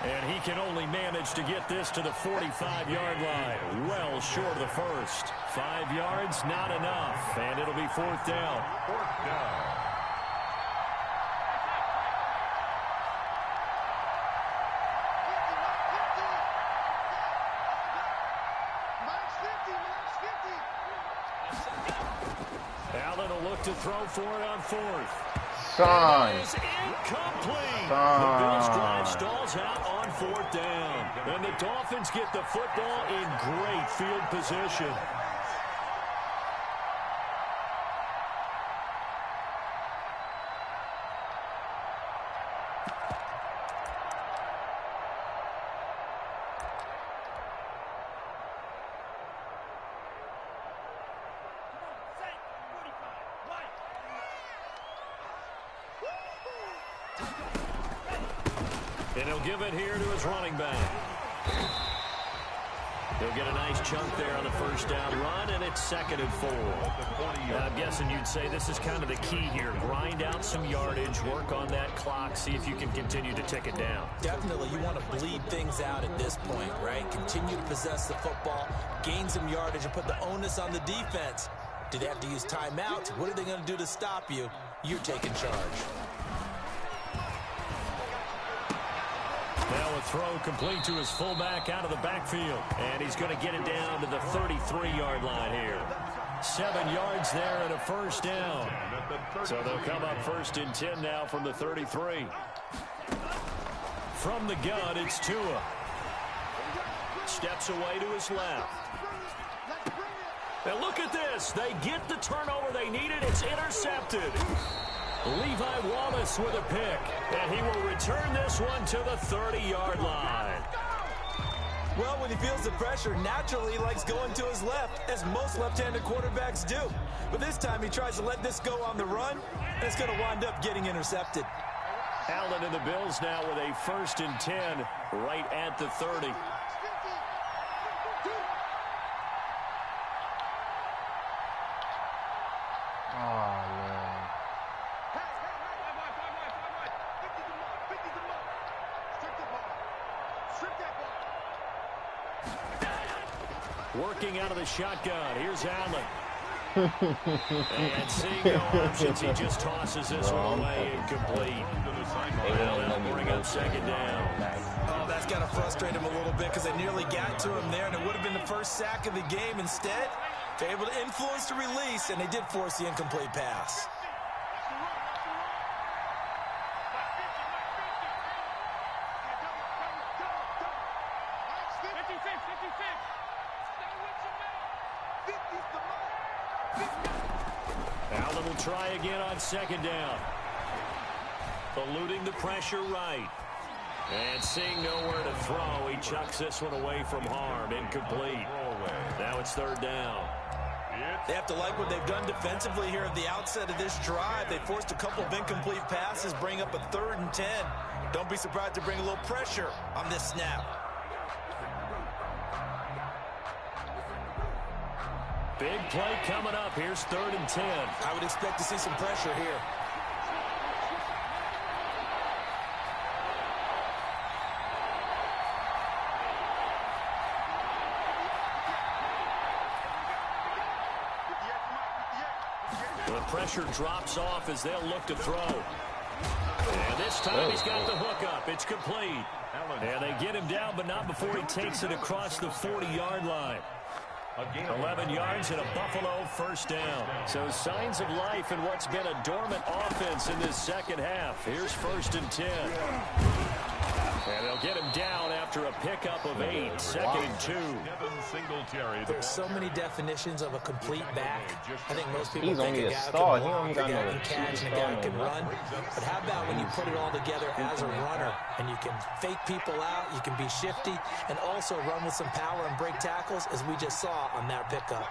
And he can only manage to get this to the 45-yard line. Well short of the first. 5 yards, not enough. And it'll be 4th down. 4th down. Allen will look to throw for it on 4th. Son. It is incomplete. The Bills drive stalls out on 4th down. And the Dolphins get the football in great field position. And he'll give it here to his running back. He'll get a nice chunk there on the first down run, and it's 2nd and 4. I'm guessing you'd say this is kind of the key here. Grind out some yardage, work on that clock, see if you can continue to tick it down. Definitely, you want to bleed things out at this point, right? Continue to possess the football, gain some yardage, and put the onus on the defense. Do they have to use timeouts? What are they going to do to stop you? You're taking charge. Now a throw complete to his fullback out of the backfield. And he's going to get it down to the 33-yard line here. 7 yards there and a first down. So they'll come up 1st and 10 now from the 33. From the gun, it's Tua. Steps away to his left. And look at this. They get the turnover they needed. It's intercepted. Levi Wallace with a pick, and he will return this one to the 30-yard line. Well, when he feels the pressure, naturally he likes going to his left, as most left-handed quarterbacks do. But this time he tries to let this go on the run, and it's going to wind up getting intercepted. Allen and the Bills now with a 1st and 10 right at the 30. Working out of the shotgun. Here's Allen. And seeing no options, he just tosses this one away incomplete. They'll bring up 2nd down. Oh, that's got to frustrate him a little bit because they nearly got to him there, and it would have been the first sack of the game. Instead, they're able to influence the release, and they did force the incomplete pass. Allen will try again on 2nd down. Eluding the pressure right. And seeing nowhere to throw, he chucks this one away from harm. Incomplete. Now it's 3rd down. They have to like what they've done defensively here at the outset of this drive. They forced a couple of incomplete passes, bring up a 3rd and 10. Don't be surprised to bring a little pressure on this snap. Big play coming up. Here's 3rd and 10. I would expect to see some pressure here. The pressure drops off as they'll look to throw. And this time he's got the hook up. It's complete. And they get him down, but not before he takes it across the 40-yard line. 11 yards and a Buffalo 1st down. So signs of life in what's been a dormant offense in this second half. Here's 1st and 10. And they'll get him down after a pickup of 8, 2nd and 2. There's so many definitions of a complete back. I think most people He's think only a a guy star. can He walk, only a got guy no can catch, and a guy can run. But how about when you put it all together as a runner and you can fake people out, you can be shifty, and also run with some power and break tackles, as we just saw on that pickup.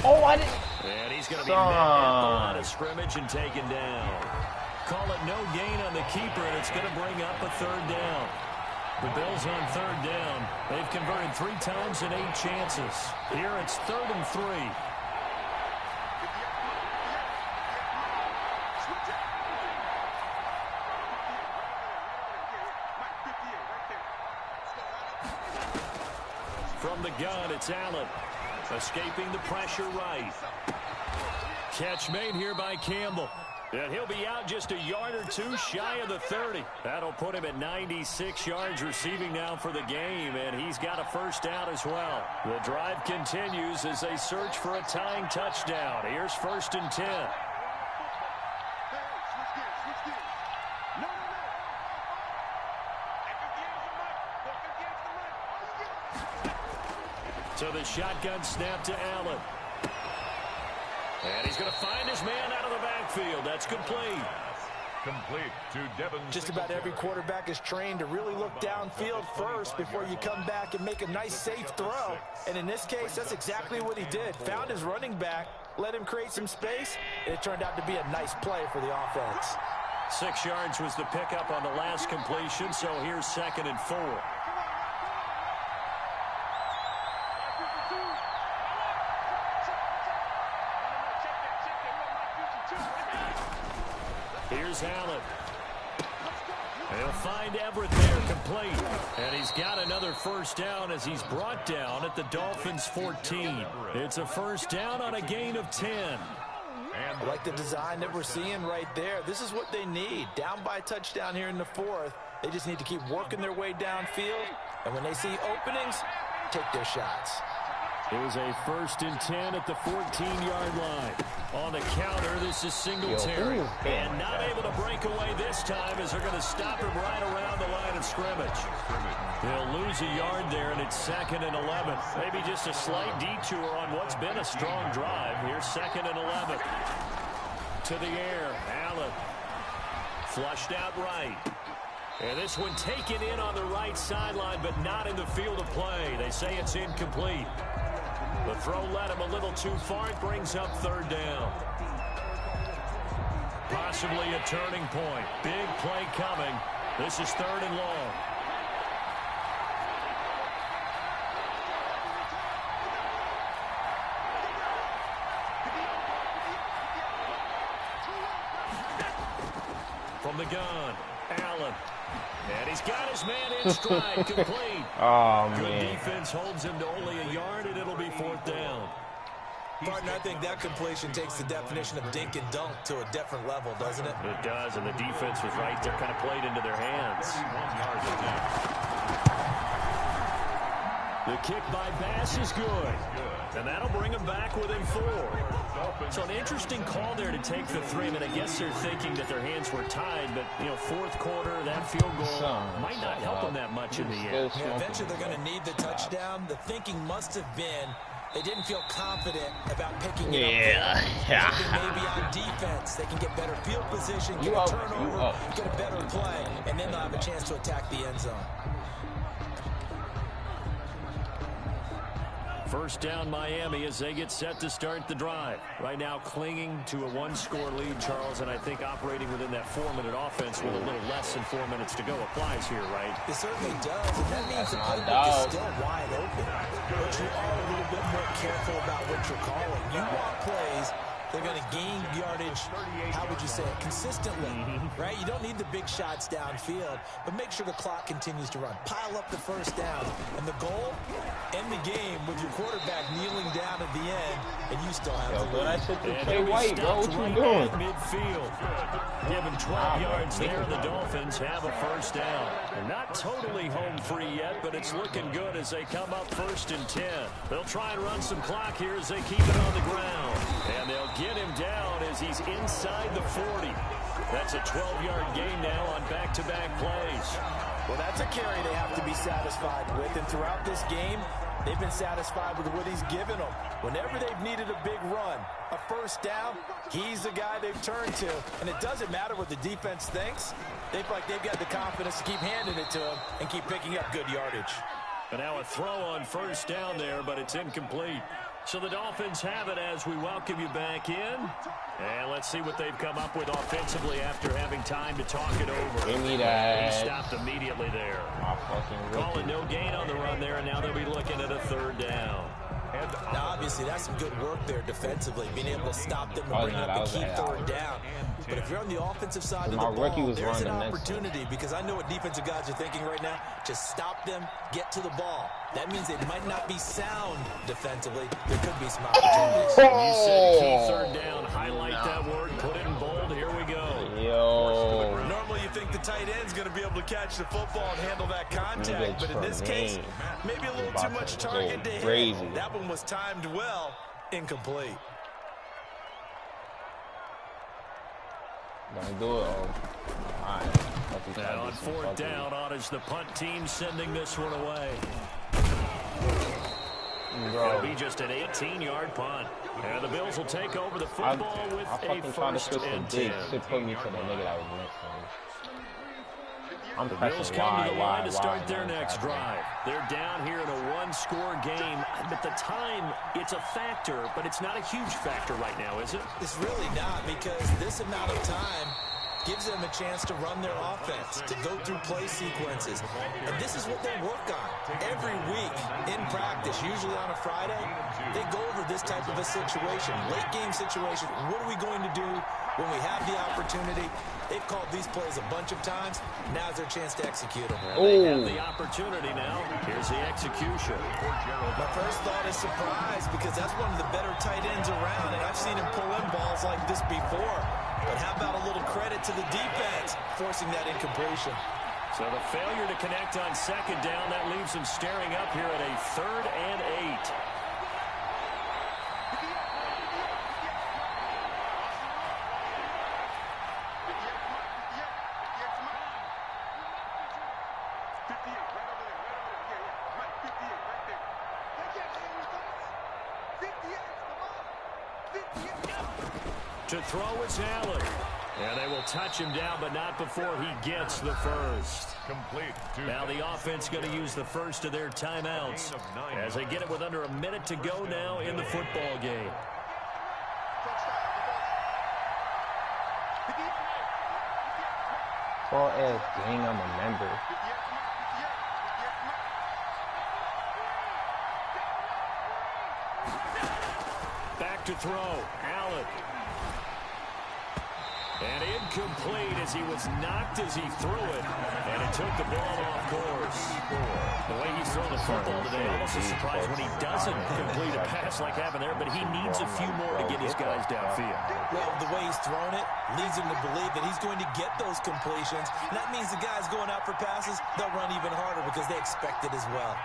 Oh, I didn't. And he's going to be met at the line of scrimmage and taken down. Call it no gain on the keeper, and it's going to bring up a 3rd down. The Bills on 3rd down. They've converted 3 times in 8 chances. Here it's 3rd and 3. From the gun, it's Allen. Escaping the pressure right. Catch made here by Campbell. And he'll be out just a yard or 2 shy of the 30. That'll put him at 96 yards receiving now for the game, and he's got a 1st down as well. The drive continues as they search for a tying touchdown. Here's 1st and 10. So the shotgun snap to Allen. And he's going to find his man out of the backfield. That's complete. Complete to Devin. Just about every quarterback is trained to really look downfield first before you come back and make a nice, safe throw. And in this case, that's exactly what he did. Found his running back, let him create some space, and it turned out to be a nice play for the offense. 6 yards was the pickup on the last completion, so here's 2nd and 4. Here's Allen. And he'll find Everett there, complete. And he's got another 1st down as he's brought down at the Dolphins' 14. It's a 1st down on a gain of 10. I like the design that we're seeing right there. This is what they need. Down by a touchdown here in the 4th. They just need to keep working their way downfield. And when they see openings, take their shots. It was a 1st and 10 at the 14-yard line. On the counter, this is Singletary. And not able to break away this time as they're going to stop him right around the line of scrimmage. They'll lose a yard there, and it's 2nd and 11. Maybe just a slight detour on what's been a strong drive. Here's 2nd and 11. To the air, Allen. Flushed out right. And this one taken in on the right sideline, but not in the field of play. They say it's incomplete. The throw led him a little too far. It brings up 3rd down. Possibly a turning point. Big play coming. This is 3rd and long. From the gun, Allen. And he's got his man in stride, complete. Oh, Good man. defense holds him to only a yard, and it'll be 4th down. Partner, I think that completion takes the definition of dink and dunk to a different level, doesn't it? It does, and the defense was right there, kind of played into their hands. 1 yard attempt. The kick by Bass is good, and that'll bring him back within 4. So an interesting call there to take the 3. I mean, I guess they're thinking that their hands were tied, but, you know, 4th quarter, that field goal might not help them that much in the end. Yeah, eventually they're going to need the touchdown. The thinking must have been they didn't feel confident about picking it up. Yeah. Maybe on defense, they can get better field position, get a turnover, get a better play, and then they'll have a chance to attack the end zone. 1st down Miami as they get set to start the drive. Right now clinging to a 1-score lead, Charles, and I think operating within that 4-minute offense with a little less than 4 minutes to go applies here, right? It certainly does, and that means the playbook is still wide open. But you are a little bit more careful about what you're calling. You want plays they're going to gain yardage, how would you say it, consistently, right? You don't need the big shots downfield, but make sure the clock continues to run. Pile up the first down. And the goal, end the game with your quarterback kneeling down at the end, and you still have the lead. Hey, White, bro, what you doing? Midfield. Give him 12 yards there. The Dolphins have a first down. They're not totally home free yet, but it's looking good as they come up 1st and 10. They'll try and run some clock here as they keep it on the ground. And they'll get him down as he's inside the 40. That's a 12-yard gain now on back-to-back plays. Well, that's a carry they have to be satisfied with. And throughout this game, they've been satisfied with what he's given them. Whenever they've needed a big run, a first down, he's the guy they've turned to. And it doesn't matter what the defense thinks. They feel like they've got the confidence to keep handing it to him and keep picking up good yardage. And now a throw on first down there, but it's incomplete. So the Dolphins have it as we welcome you back in. And let's see what they've come up with offensively after having time to talk it over. Give me that. He stopped immediately there. Calling no gain on the run there, and now they'll be looking at a 3rd down. Now, obviously, that's some good work there defensively, being able to stop them and bring up the key 3rd down. But if you're on the offensive side of the ball, there's an opportunity, because I know what defensive guys are thinking right now. Just stop them, get to the ball. That means it might not be sound defensively. There could be some opportunities. You said key 3rd down. Highlight that word, put it in bold. Here we go. Yo. Normally you think the tight end's going to be able to catch the football and handle that contact, but in this case, maybe a little too much target to hit. That one was timed well, incomplete. Gonna do it. All right. Now on 4th down, on is the punt team sending this one away. It'll be just an 18-yard punt. And the Bills will take over the football with a 1st and 10. It put me to the nigga that was next to me. The Bills come to the line to start their next drive. They're down here in a 1-score game. At the time, it's a factor, but it's not a huge factor right now, is it? It's really not, because this amount of time gives them a chance to run their offense, to go through play sequences. And this is what they work on every week in practice, usually on a Friday. They go over this type of a situation, late game situation. What are we going to do when we have the opportunity? They've called these plays a bunch of times. Now's their chance to execute them. They have the opportunity now. Here's the execution. My first thought is surprise, because that's one of the better tight ends around, and I've seen him pull in balls like this before. But how about a little credit to the defense forcing that incompletion? So the failure to connect on 2nd down, that leaves them staring up here at a 3rd and 8. To throw is Allen. And they will touch him down, but not before he gets the first. Complete. Now the offense going to use the first of their timeouts as they get it with under a minute to go now in the football game. Well, as gang, I'm a member. Back to throw. Allen. And incomplete as he was knocked as he threw it. And it took the ball off course. The way he's thrown the football today, almost a surprise when he doesn't complete a pass like happened there, but he needs a few more to get his guys downfield. Well, the way he's thrown it leads him to believe that he's going to get those completions. And that means the guys going out for passes, they'll run even harder because they expect it as well.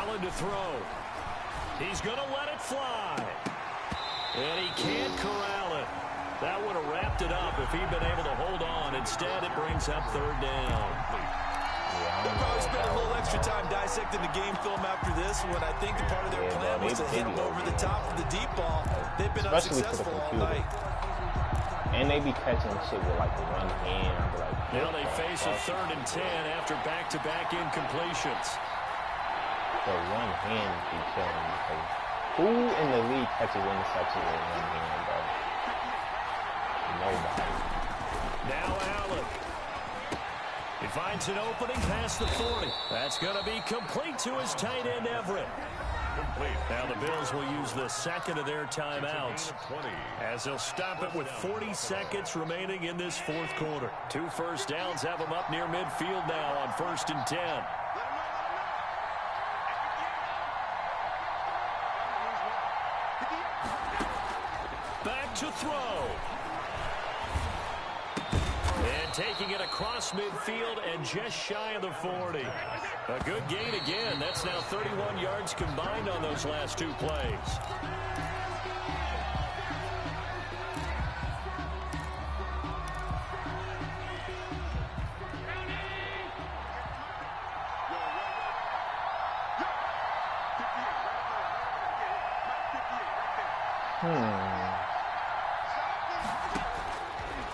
Allen to throw. He's going to let it fly. And he can't corral it. That would have wrapped it up if he'd been able to hold on. Instead, it brings up 3rd down. They'll probably spend a little extra time dissecting the game film after this one. I think the part of their plan was to hit him over the top of the deep ball. They've been unsuccessful all night. And they be catching shit with like the one hand. Now they face a 3rd and 10 after back-to-back incompletions. The one hand be killing me. Who in the league catches interceptions with one hand, bro? Nobody. Now Allen. He finds an opening past the 40. That's going to be complete to his tight end, Everett. complete. Now the Bills will use the second of their timeouts as they'll stop it with 40 seconds remaining in this fourth quarter. 2 first downs have them up near midfield now on 1st and 10. Back to throw. And taking it across midfield and just shy of the 40. A good gain again. That's now 31 yards combined on those last 2 plays.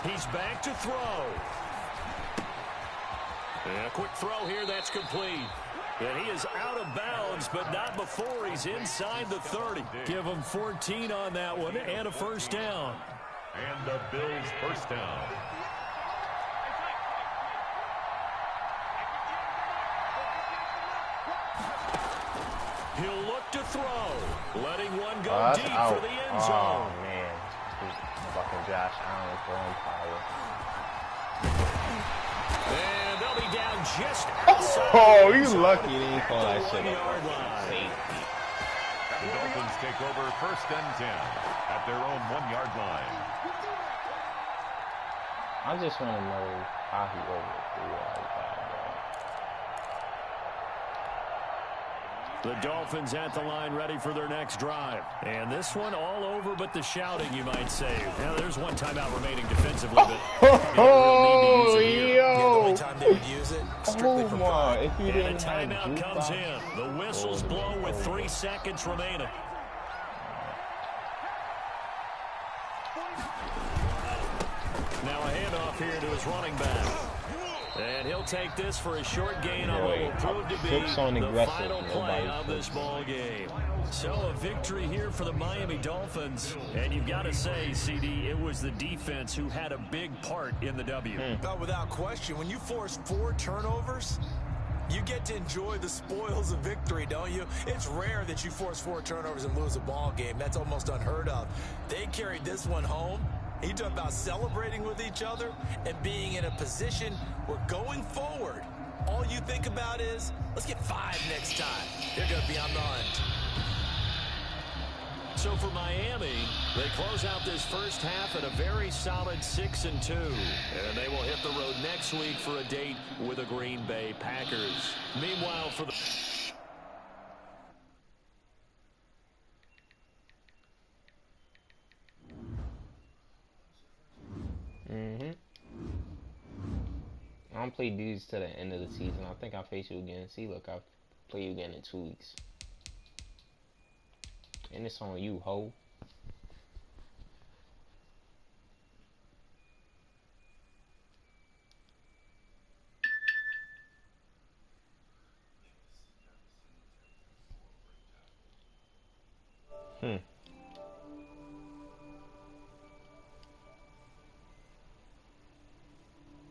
He's back to throw. And a quick throw here, that's complete. And he is out of bounds, but not before he's inside the 30. Give him 14 on that one and a first down. And the Bills' first down. He'll look to throw. Letting one go deep out. for the end zone. Oh, man. Fucking Josh Allen throwing power. And they'll be down just outside. Oh, you lucky they didn't call that shit up. The Dolphins take over 1st and 10 at their own 1-yard line. I just want to know how he overthrew like that, The Dolphins at the line ready for their next drive. And this one all over but the shouting, you might say. Now, there's one timeout remaining defensively, but oh, yo. Yeah, the only time they would use it, strictly for pride. If you and a didn't have timeout comes jukebox. in. The whistles blow with 3 seconds remaining. Now a handoff here to his running back. And he'll take this for a short gain on what will prove to be the final play of this ball game. So a victory here for the Miami Dolphins. And you've got to say, CD, it was the defense who had a big part in the W. Without question, when you force 4 turnovers, you get to enjoy the spoils of victory, don't you? It's rare that you force 4 turnovers and lose a ball game. That's almost unheard of. They carried this one home. He talked about celebrating with each other and being in a position where going forward, all you think about is, let's get 5 next time. They're going to be on the hunt. So for Miami, they close out this first half at a very solid 6-2. And they will hit the road next week for a date with the Green Bay Packers. Meanwhile, for the... I don't play dudes to the end of the season. I think I'll face you again. See, look, I'll play you again in 2 weeks. And it's on you, ho.